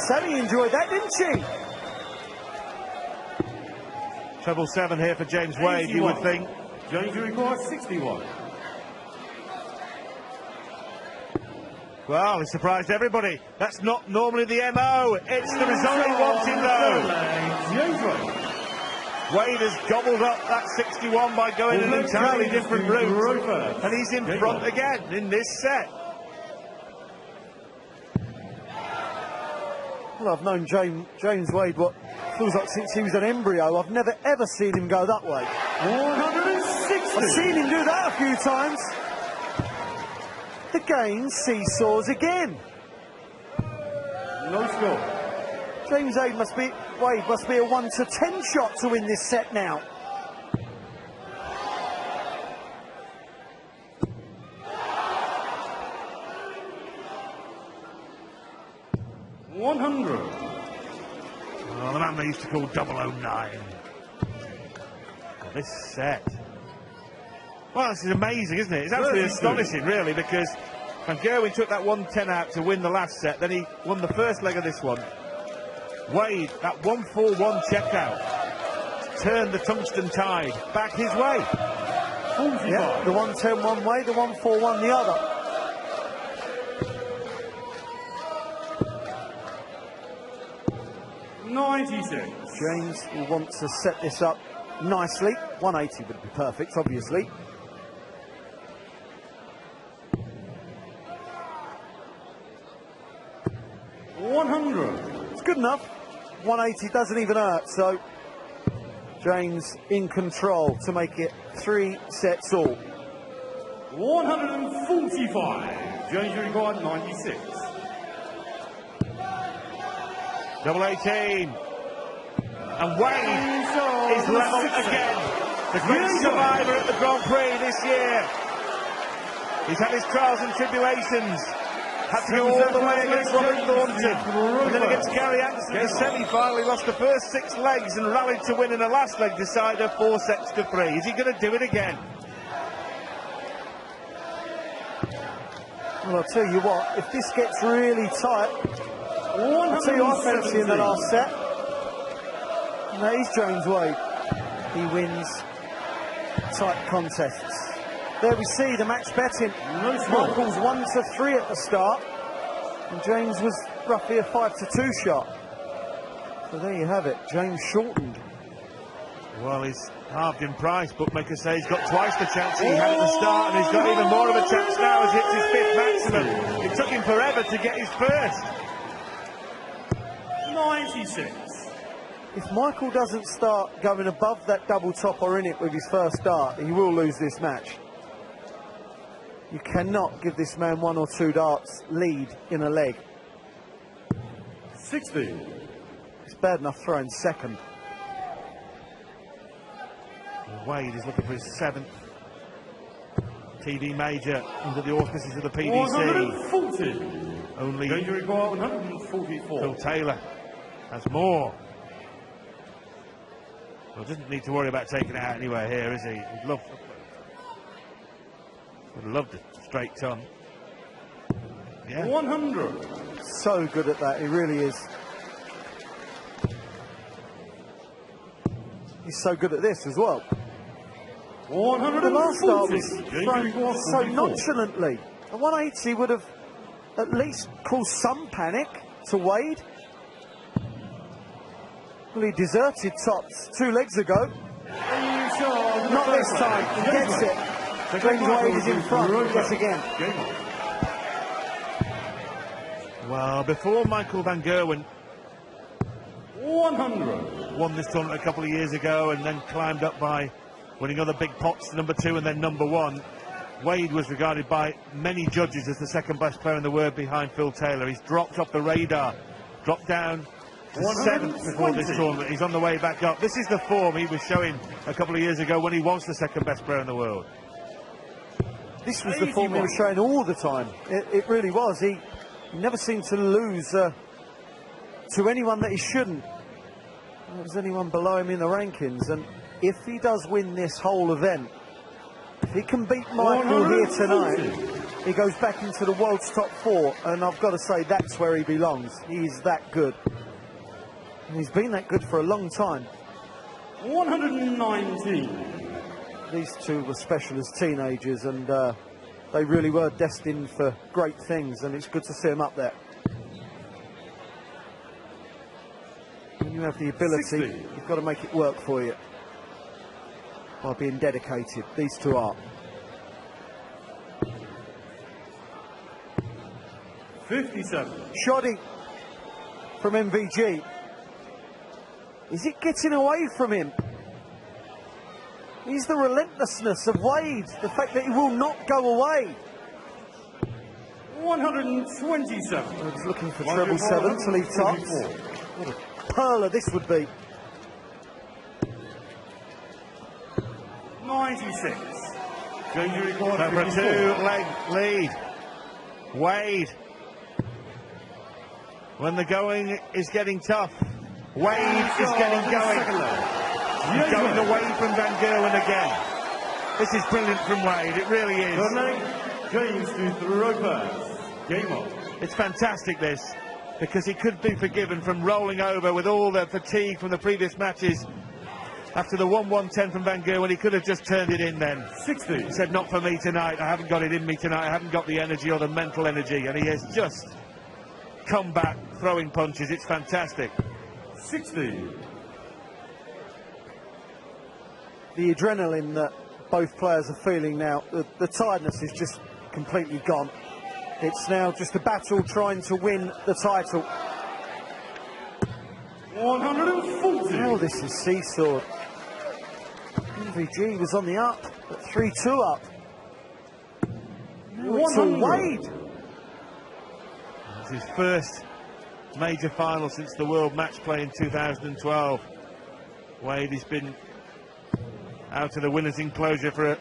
Sally enjoyed that, didn't she? Treble 7 here for James Wade, you would think. James record 61. Well, he surprised everybody. That's not normally the MO. It's the result he wanted, though. James Wade. Wade has gobbled up that 61 by going an entirely different route. And he's in front again in this set. Well, I've known James Wade, what feels like since he was an embryo. I've never ever seen him go that way. 160. I've seen him do that a few times. The game seesaws again. No score. James Wade must be a 1 to 10 shot to win this set now. Oh, the man they used to call 009. Oh, this set. Well, this is amazing, isn't it? It's absolutely astonishing, really, because Van Gerwen took that 110 out to win the last set, then he won the first leg of this one. Wade, that 141 checkout, turned the tungsten tide back his way. Yeah, the 110 one way, the 141 the other. James will want to set this up nicely. 180 would be perfect, obviously. It's good enough. 180 doesn't even hurt, so James in control to make it 3 sets all. 145. James record 96. Double 18. And Wade is level again. The great survivor at the Grand Prix this year. He's had his trials and tribulations. Had to go all the way against Robert Thornton. And then against Gary Anderson in the semi-final. He lost the first 6 legs and rallied to win in the last leg decider 4 sets to 3. Is he going to do it again? Well, I'll tell you what, if this gets really tight, I'll tell you what I fancy in the last set. And that is James Wade. He wins tight contests. There we see the match betting. Michael's 1 to 3 at the start, and James was roughly a 5 to 2 shot. So there you have it. James shortened. Well, he's halved in price. Bookmakers say he's got twice the chance he had at the start, and he's got even more of a chance now as it's his 5th maximum. It took him forever to get his first. 96. If Michael doesn't start going above that double top or in it with his first start, he will lose this match. You cannot give this man 1 or 2 darts lead in a leg. 60. It's bad enough throwing second. Wade is looking for his 7th TV major under the auspices of the PDC. 140. Only Danger record 144. Phil Taylor has more. Well, doesn't need to worry about taking it out anywhere here, is he? Would have loved a straight ton. Yeah. 100. So good at that, he really is. He's so good at this as well. 140. The last start was thrown so nonchalantly. A 180 would have at least caused some panic to Wade. Well, he deserted tops 2 legs ago. Not this time, he gets it. James Wade is in front yet again. Well, before Michael Van Gerwen 100. won this tournament a couple of years ago and then climbed up by winning other big pots to number 2 and then number 1, Wade was regarded by many judges as the second best player in the world behind Phil Taylor. He's dropped off the radar, dropped down to 7th before this tournament. He's on the way back up. This is the form he was showing a couple of years ago when he was the second best player in the world. This was the form he was showing all the time. It really was. He never seemed to lose to anyone that he shouldn't. There was anyone below him in the rankings, and if he does win this whole event, if he can beat Michael here tonight, he goes back into the world's top 4, and I've got to say that's where he belongs. He's that good. And he's been that good for a long time. 119. These two were special as teenagers, and they really were destined for great things, and it's good to see them up there. When you have the ability, 60. you've got to make it work for you by being dedicated. These two are. 57. Shoddy from MVG. Is it getting away from him? He's the relentlessness of Wade, the fact that he will not go away. 127. He's looking for treble 7 to leave tops. What a perler this would be. 96. Danger So required for a 54. 2-leg lead, Wade. When the going is getting tough, Wade is getting going. He's going away from Van Gerwen again. This is brilliant from Wade, it really is. Third leg, James to throw pass. Game on. It's fantastic, this, because he could be forgiven from rolling over with all the fatigue from the previous matches. After the 1-1-10 from Van Gerwen, he could have just turned it in then. 60. He said, not for me tonight, I haven't got it in me tonight, I haven't got the energy or the mental energy, and he has just come back throwing punches. It's fantastic. 60. The adrenaline that both players are feeling now, the tiredness is just completely gone. It's now just a battle trying to win the title. 140. Oh, this is seesawed. MVG was on the up, at 3-2 up. Now it's all 100. Wade. It's his first major final since the World Match Play in 2012. Wade has been out of the winner's enclosure for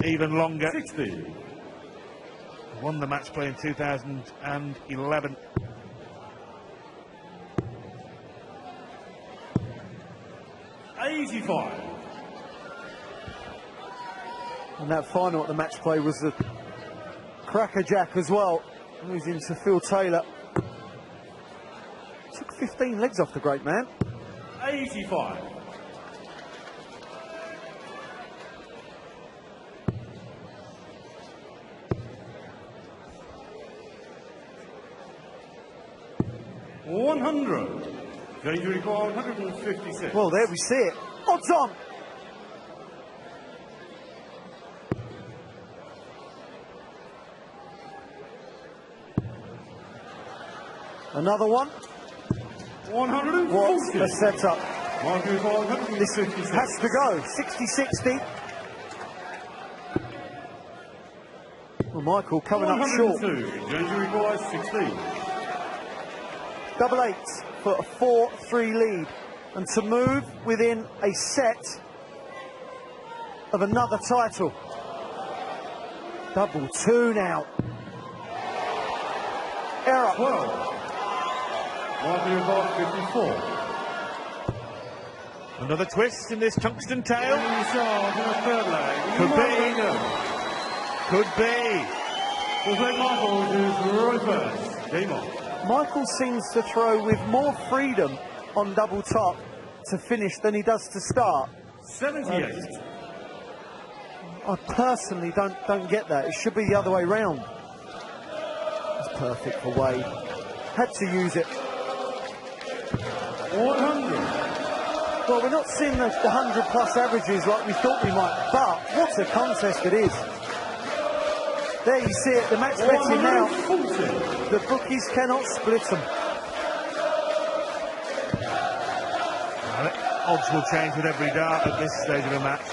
even longer. 60. Won the match play in 2011. And that final at the match play was a crackerjack as well. Losing to Phil Taylor. Took 15 legs off the great man. 85. $100. Danger required 156. Well, there we see it. Odds on. Another one. 140. What's the setup? Danger required 156. This has to go. 60-60. Well, Michael coming up short. 102. Danger required 16. Double eights for a 4-3 lead. And to move within a set of another title. Double 2 now. Error. 12. Danger required 54. Another twist in this tungsten tail. Inside in the third leg. Could be. Could Could be. We'll play Michael to throw first. Game on. Michael seems to throw with more freedom on double top to finish than he does to start. 78. I personally don't get that. It should be the other way round. It's perfect for Wade. Had to use it. 100. Well, we're not seeing the 100-plus averages like we thought we might, but what a contest it is. There you see it, the match betting now. 140. The bookies cannot split them. Odds will change with every dart at this stage of a match.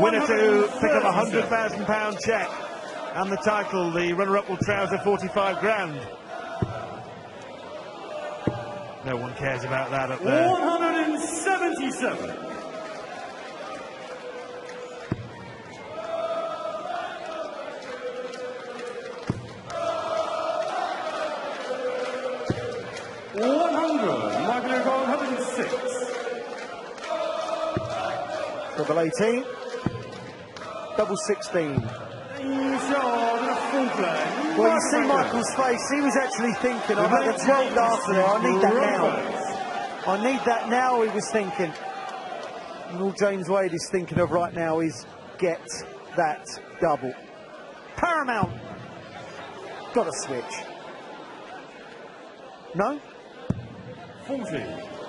winner to pick up a £100,000 cheque and the title. The runner-up will trouser 45 grand. No one cares about that up there. 177. Michael Gerwen, 106. Double 18. Double 16. Well, you see Michael's face. He was actually thinking, I've had a 12 after there. I need that now. I need that now, he was thinking. And all James Wade is thinking of right now is get that double. Paramount. Got to switch. No? 40.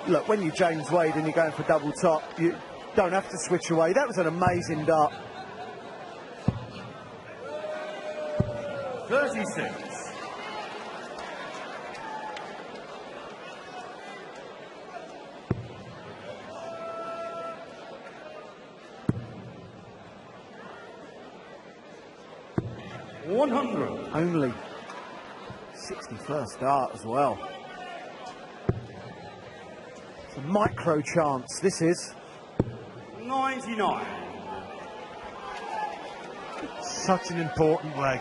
Look, when you're James Wade and you're going for double top, you don't have to switch away. That was an amazing dart. 36. $100. Only 61st dart as well. It's a micro chance, this is. 99. Such an important leg.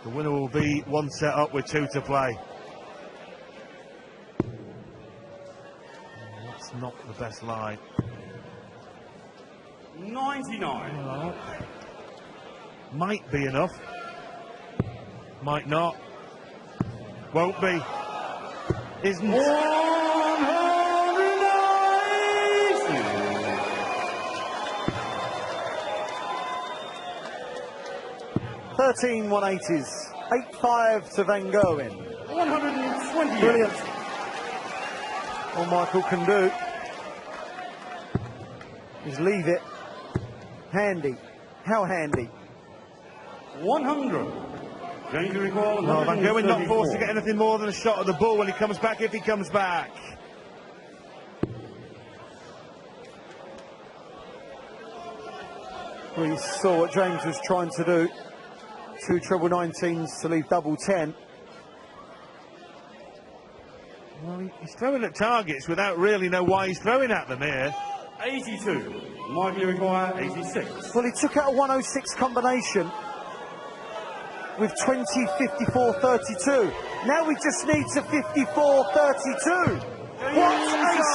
The winner will be one set up with two to play. That's not the best line. 99. Might be enough. Might not. Won't be. Isn't. 13 180s. 8-5 to Van Gerwen. 120. Brilliant. All Michael can do is leave it handy. How handy? 100. Danger recall. No, Van Gerwen not forced to get anything more than a shot at the ball when he comes back, if he comes back. We saw what James was trying to do. 2 treble 19s to leave double 10. Well, he's throwing at targets without really know why he's throwing at them here. 82. Michael require 86. Well, he took out a 106 combination with 20, 54, 32. Now he just needs a 54, 32. What a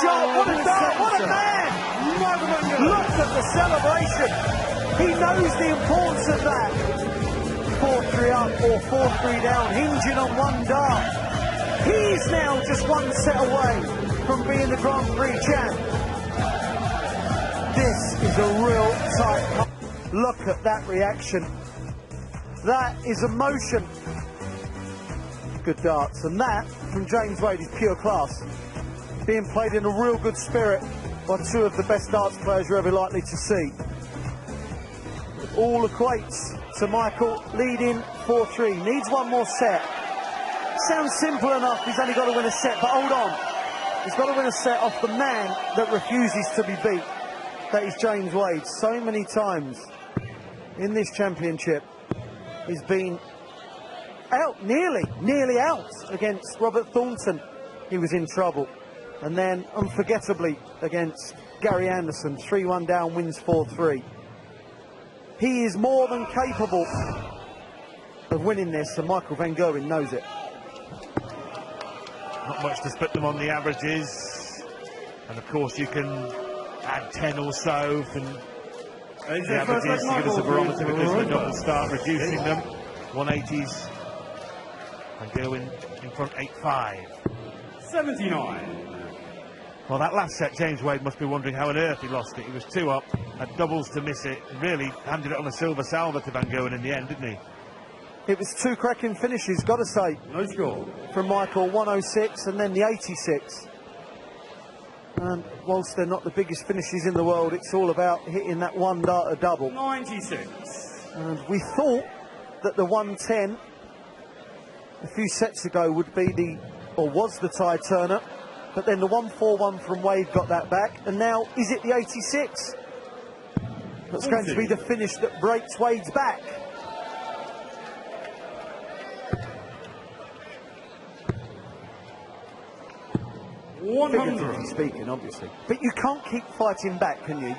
shot! What a dart! What a man! Look at the celebration. He knows the importance of that. 4-3 up or 4-3 down, hinging on one dart. He's now just one set away from being the Grand Prix champ. This is a real tight. Look at that reaction. That is emotion. Good darts, and that from James Wade is pure class. Being played in a real good spirit by two of the best darts players you're ever likely to see. It all equates to Michael leading 4-3. Needs one more set. Sounds simple enough, he's only got to win a set, but hold on. He's got to win a set off the man that refuses to be beat. That is James Wade. So many times in this championship, he's been out, nearly out against Robert Thornton. He was in trouble. And then, unforgettably, against Gary Anderson, 3-1 down, wins 4-3. He is more than capable of winning this, and Michael Van Gerwen knows it. Not much to split them on the averages. And of course you can add 10 or so from the averages to give us a barometer, because the doubles start reducing them. 180s. Van Gerwen in front 8-5. 79. Well, that last set, James Wade must be wondering how on earth he lost it. He was 2 up, had doubles to miss it, really handed it on a silver salver to Van Gerwen in the end, didn't he? It was 2 cracking finishes, got to say. No score. From Michael, 106 and then the 86. And whilst they're not the biggest finishes in the world, it's all about hitting that one dart a double. 96. And we thought that the 110 a few sets ago would be was the tie turner, but then the 141 from Wade got that back, and now is it the 86? That's going to be the finish that breaks Wade's back. Figuratively speaking, obviously. But you can't keep fighting back, can you?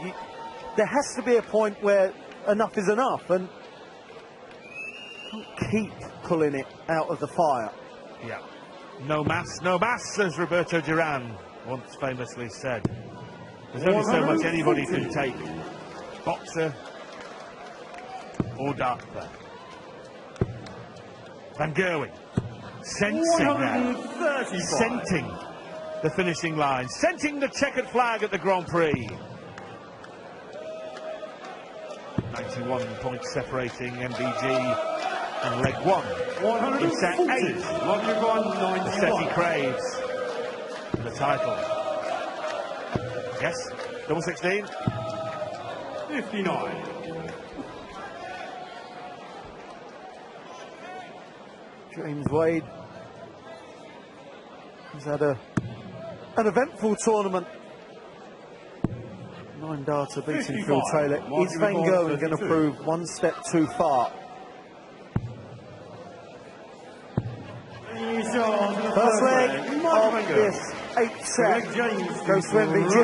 There has to be a point where enough is enough, and you can't keep pulling it out of the fire. Yeah. No mass, as Roberto Duran once famously said. There's only so much anybody can take. Boxer or dart player. Van Gerwen sensing now, scenting the finishing line, scenting the checkered flag at the Grand Prix. 91 points separating MVG and leg one. In set 8, the set he craves for the title. Yes, double 16. 59. James Wade has had an eventful tournament. 9 darter beating Phil Taylor. Is Van Gerwen going to prove one step too far? First leg of this 8th set goes to MVG.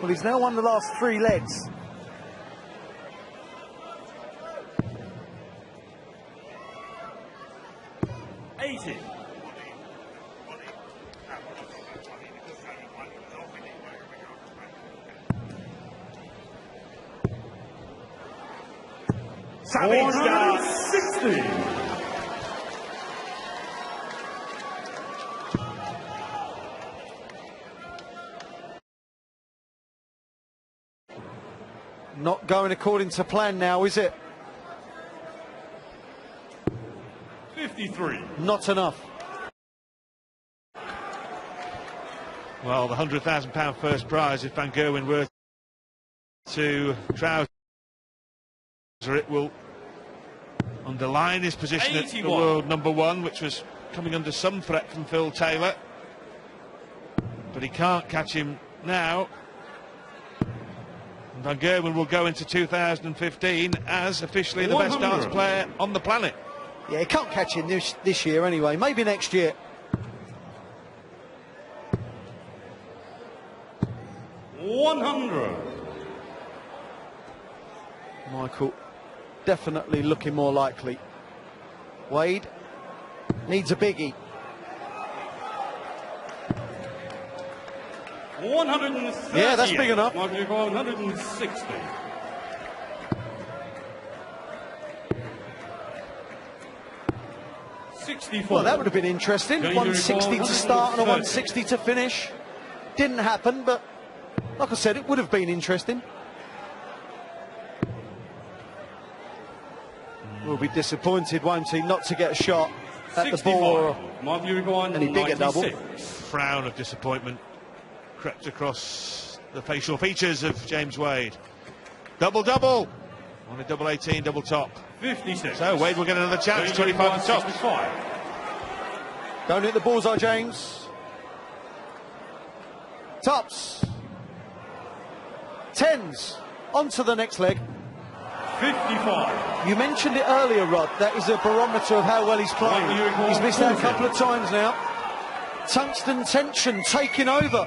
Well, he's now won the last 3 legs. Savage start. 60. Not going according to plan now, is it? 53. Not enough. Well, the £100,000 first prize, if Van Gerwen were to trouser, it will underline his position at the world #1, which was coming under some threat from Phil Taylor. But he can't catch him now. And Van Gerwen will go into 2015 as officially the best darts player on the planet. Yeah, he can't catch him this year anyway. Maybe next year. Michael definitely looking more likely. Wade needs a biggie. 130. Yeah, that's big enough. 160. Well, that would have been interesting. 160 to start and a 160 to finish. Didn't happen, but like I said, it would have been interesting. Will be disappointed, won't he, not to get a shot at the ball or any bigger double. Frown of disappointment crept across the facial features of James Wade. Double-double on a double 18, double top. 56. So Wade will get another chance, 25 to top. Don't hit the bullseye, James. Tops. 10s. On to the next leg. 55. You mentioned it earlier, Rod. That is a barometer of how well he's playing. He's missed out a couple of times now. Tungsten tension taking over.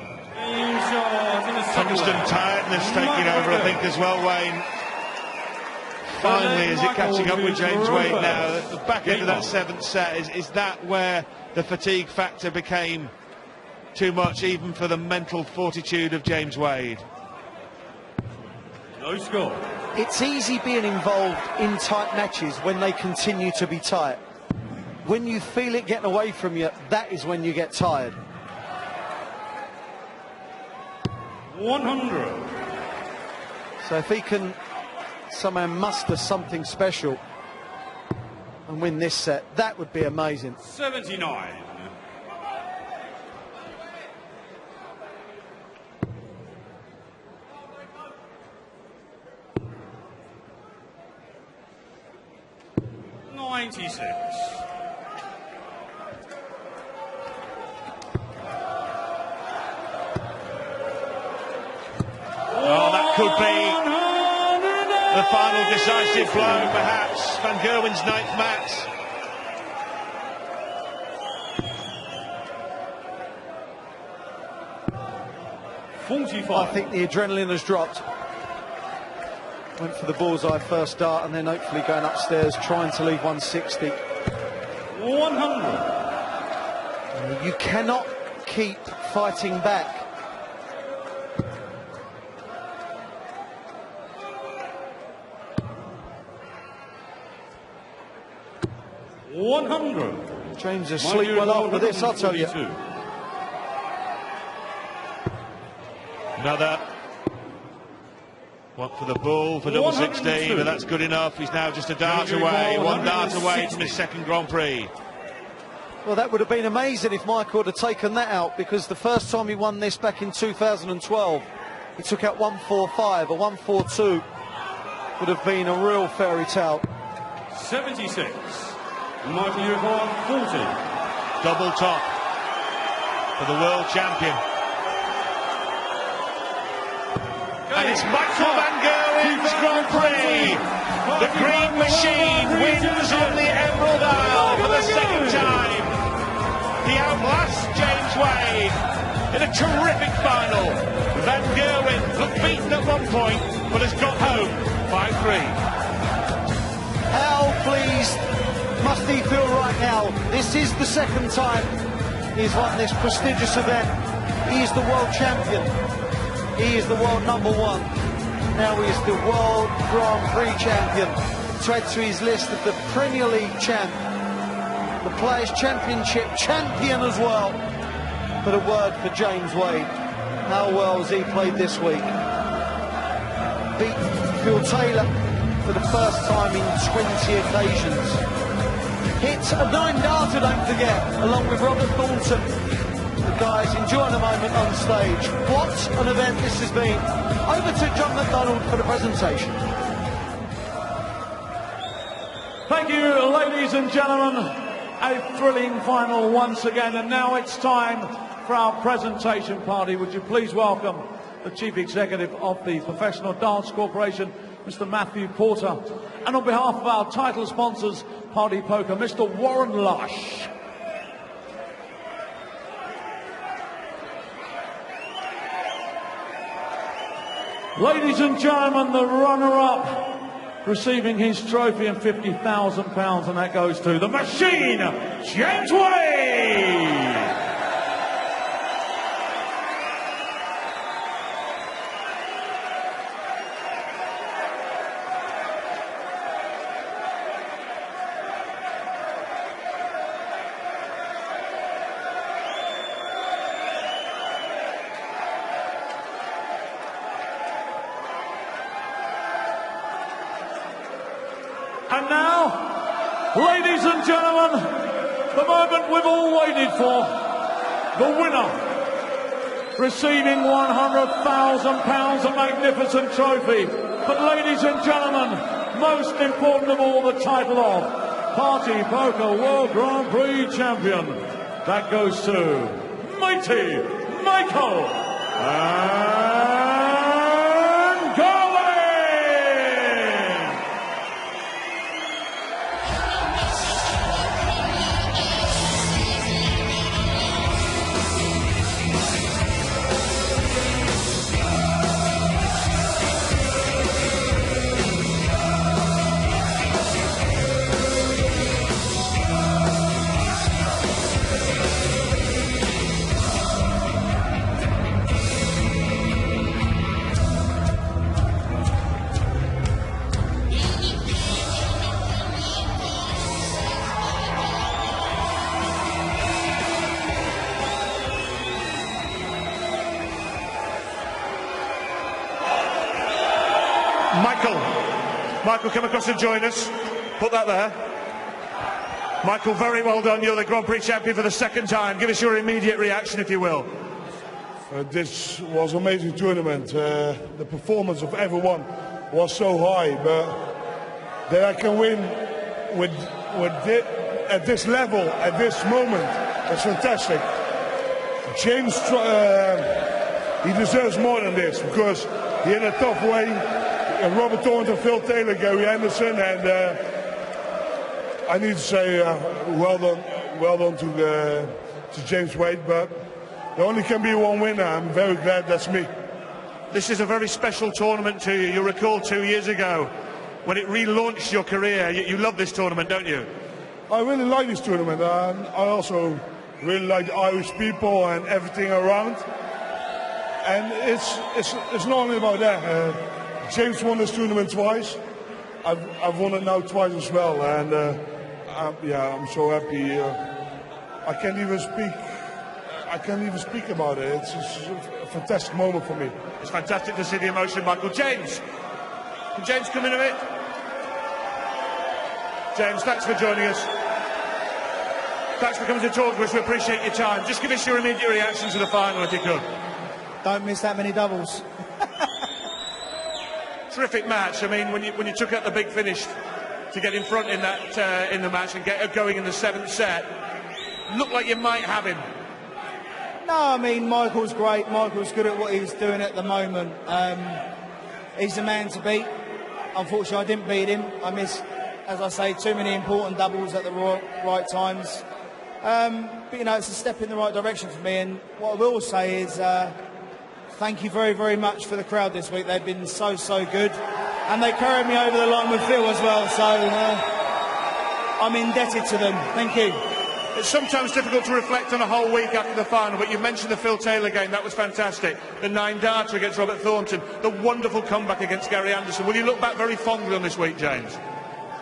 Tungsten tiredness taking over, I think, as well, Wayne. Finally, is it catching up with James Wade now? At the back end of that 7th set, is that where the fatigue factor became too much, even for the mental fortitude of James Wade? No score. It's easy being involved in tight matches when they continue to be tight. When you feel it getting away from you, that is when you get tired. 100. So if he can somehow muster something special and win this set, that would be amazing. 79. Oh, that could be The final decisive blow, perhaps, Van Gerwen's 9th match. I think the adrenaline has dropped. Went for the bullseye first dart and then hopefully going upstairs trying to leave 160. 100. You cannot keep fighting back. James is sleep well after this, I'll tell you. Another one for the bull for double 16, but that's good enough. He's now just a dart away, 1 dart away from his 2nd Grand Prix. Well, that would have been amazing if Michael had taken that out, because the first time he won this back in 2012, he took out 145. A 142 would have been a real fairy tale. 76. Michael, you record 40. Double top for the world champion. And it's Michael Van Gerwen's Grand Prix. The Green Machine wins on the Emerald Isle for the 2nd time. He outlasts James Wade in a terrific final. Van Gerwen looked beaten at one point, but has got home 5-3. How pleased must he feel right now? This is the 2nd time he's won this prestigious event. He is the world champion. He is the world #1. Now he is the World Grand Prix champion. To add to his list of the Premier League champ, the Players' Championship champion as well. But a word for James Wade. How well has he played this week? Beat Phil Taylor for the first time in 20 occasions. Hit a 9-darter, don't forget, along with Robert Thornton. The guys enjoying a moment on stage. What an event this has been. Over to John McDonald for the presentation. Thank you, ladies and gentlemen. A thrilling final once again, and now it's time for our presentation party. Would you please welcome the Chief Executive of the Professional Dance Corporation, Mr. Matthew Porter, and on behalf of our title sponsors, Party Poker, Mr. Warren Lush. Ladies and gentlemen, the runner-up receiving his trophy and £50,000, and that goes to the Machine, James Wade. And now, ladies and gentlemen, the moment we've all waited for, the winner, receiving £100,000, a magnificent trophy. But ladies and gentlemen, most important of all, the title of Party Poker World Grand Prix Champion. That goes to Mighty Michael and Gerwen. Michael, come across and join us. Put that there. Michael, very well done. You're the Grand Prix champion for the 2nd time. Give us your immediate reaction, if you will. This was an amazing tournament. The performance of everyone was so high, but that I can win at this level, at this moment, that's fantastic. James, he deserves more than this, because he in a tough way, Robert Thornton, Phil Taylor, Gary Anderson, and I need to say well done to James Wade, but there only can be one winner. I'm very glad that's me. This is a very special tournament to you. You recall 2 years ago when it relaunched your career. You love this tournament, don't you? I really like this tournament. I also really like the Irish people and everything around. And it's not only about that. James won this tournament twice. I've won it now twice as well, and I'm so happy. I can't even speak about it. It's just a fantastic moment for me. It's fantastic to see the emotion, Michael. James, can James come in a bit? James, thanks for joining us. Thanks for coming to talk to us. We appreciate your time. Just give us your immediate reaction to the final, if you could. Don't miss that many doubles. Terrific match. I mean, when you took out the big finish to get in front in that in the match and get going in the 7th set, looked like you might have him. No, I mean, Michael's great. Michael's good at what he's doing at the moment. He's the man to beat. Unfortunately, I didn't beat him. I missed, as I say, too many important doubles at the right times. But, you know, it's a step in the right direction for me. And what I will say is thank you very, very much for the crowd this week. They've been so good. And they carried me over the line with Phil as well. So I'm indebted to them. Thank you. It's sometimes difficult to reflect on a whole week after the final, but you mentioned the Phil Taylor game. That was fantastic. The 9-darter against Robert Thornton. The wonderful comeback against Gary Anderson. Will you look back very fondly on this week, James?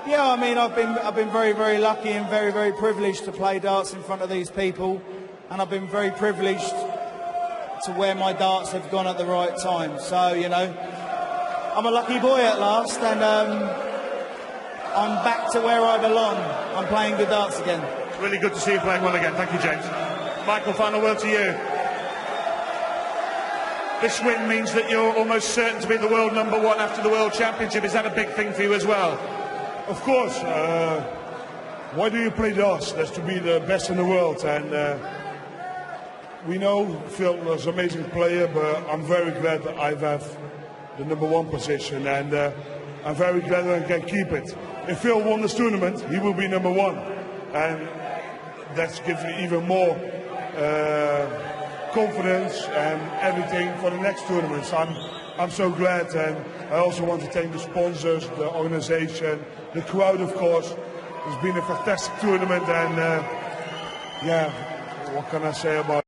Yeah, I mean, I've been very, very lucky and very, very privileged to play darts in front of these people, and I've been very privileged to where my darts have gone at the right time. So, you know, I'm a lucky boy at last, and I'm back to where I belong. I'm playing good darts again. It's really good to see you playing well again. Thank you, James. Michael, final word to you. This win means that you're almost certain to be the world #1 after the World Championship. Is that a big thing for you as well? Of course. Why do you play darts? That's to be the best in the world. And we know Phil is an amazing player, but I'm very glad that I have the #1 position, and I'm very glad that I can keep it. If Phil won this tournament, he will be #1, and that gives me even more confidence and everything for the next tournaments. I'm so glad, and I also want to thank the sponsors, the organization, the crowd, of course. It's been a fantastic tournament, and yeah, what can I say about it?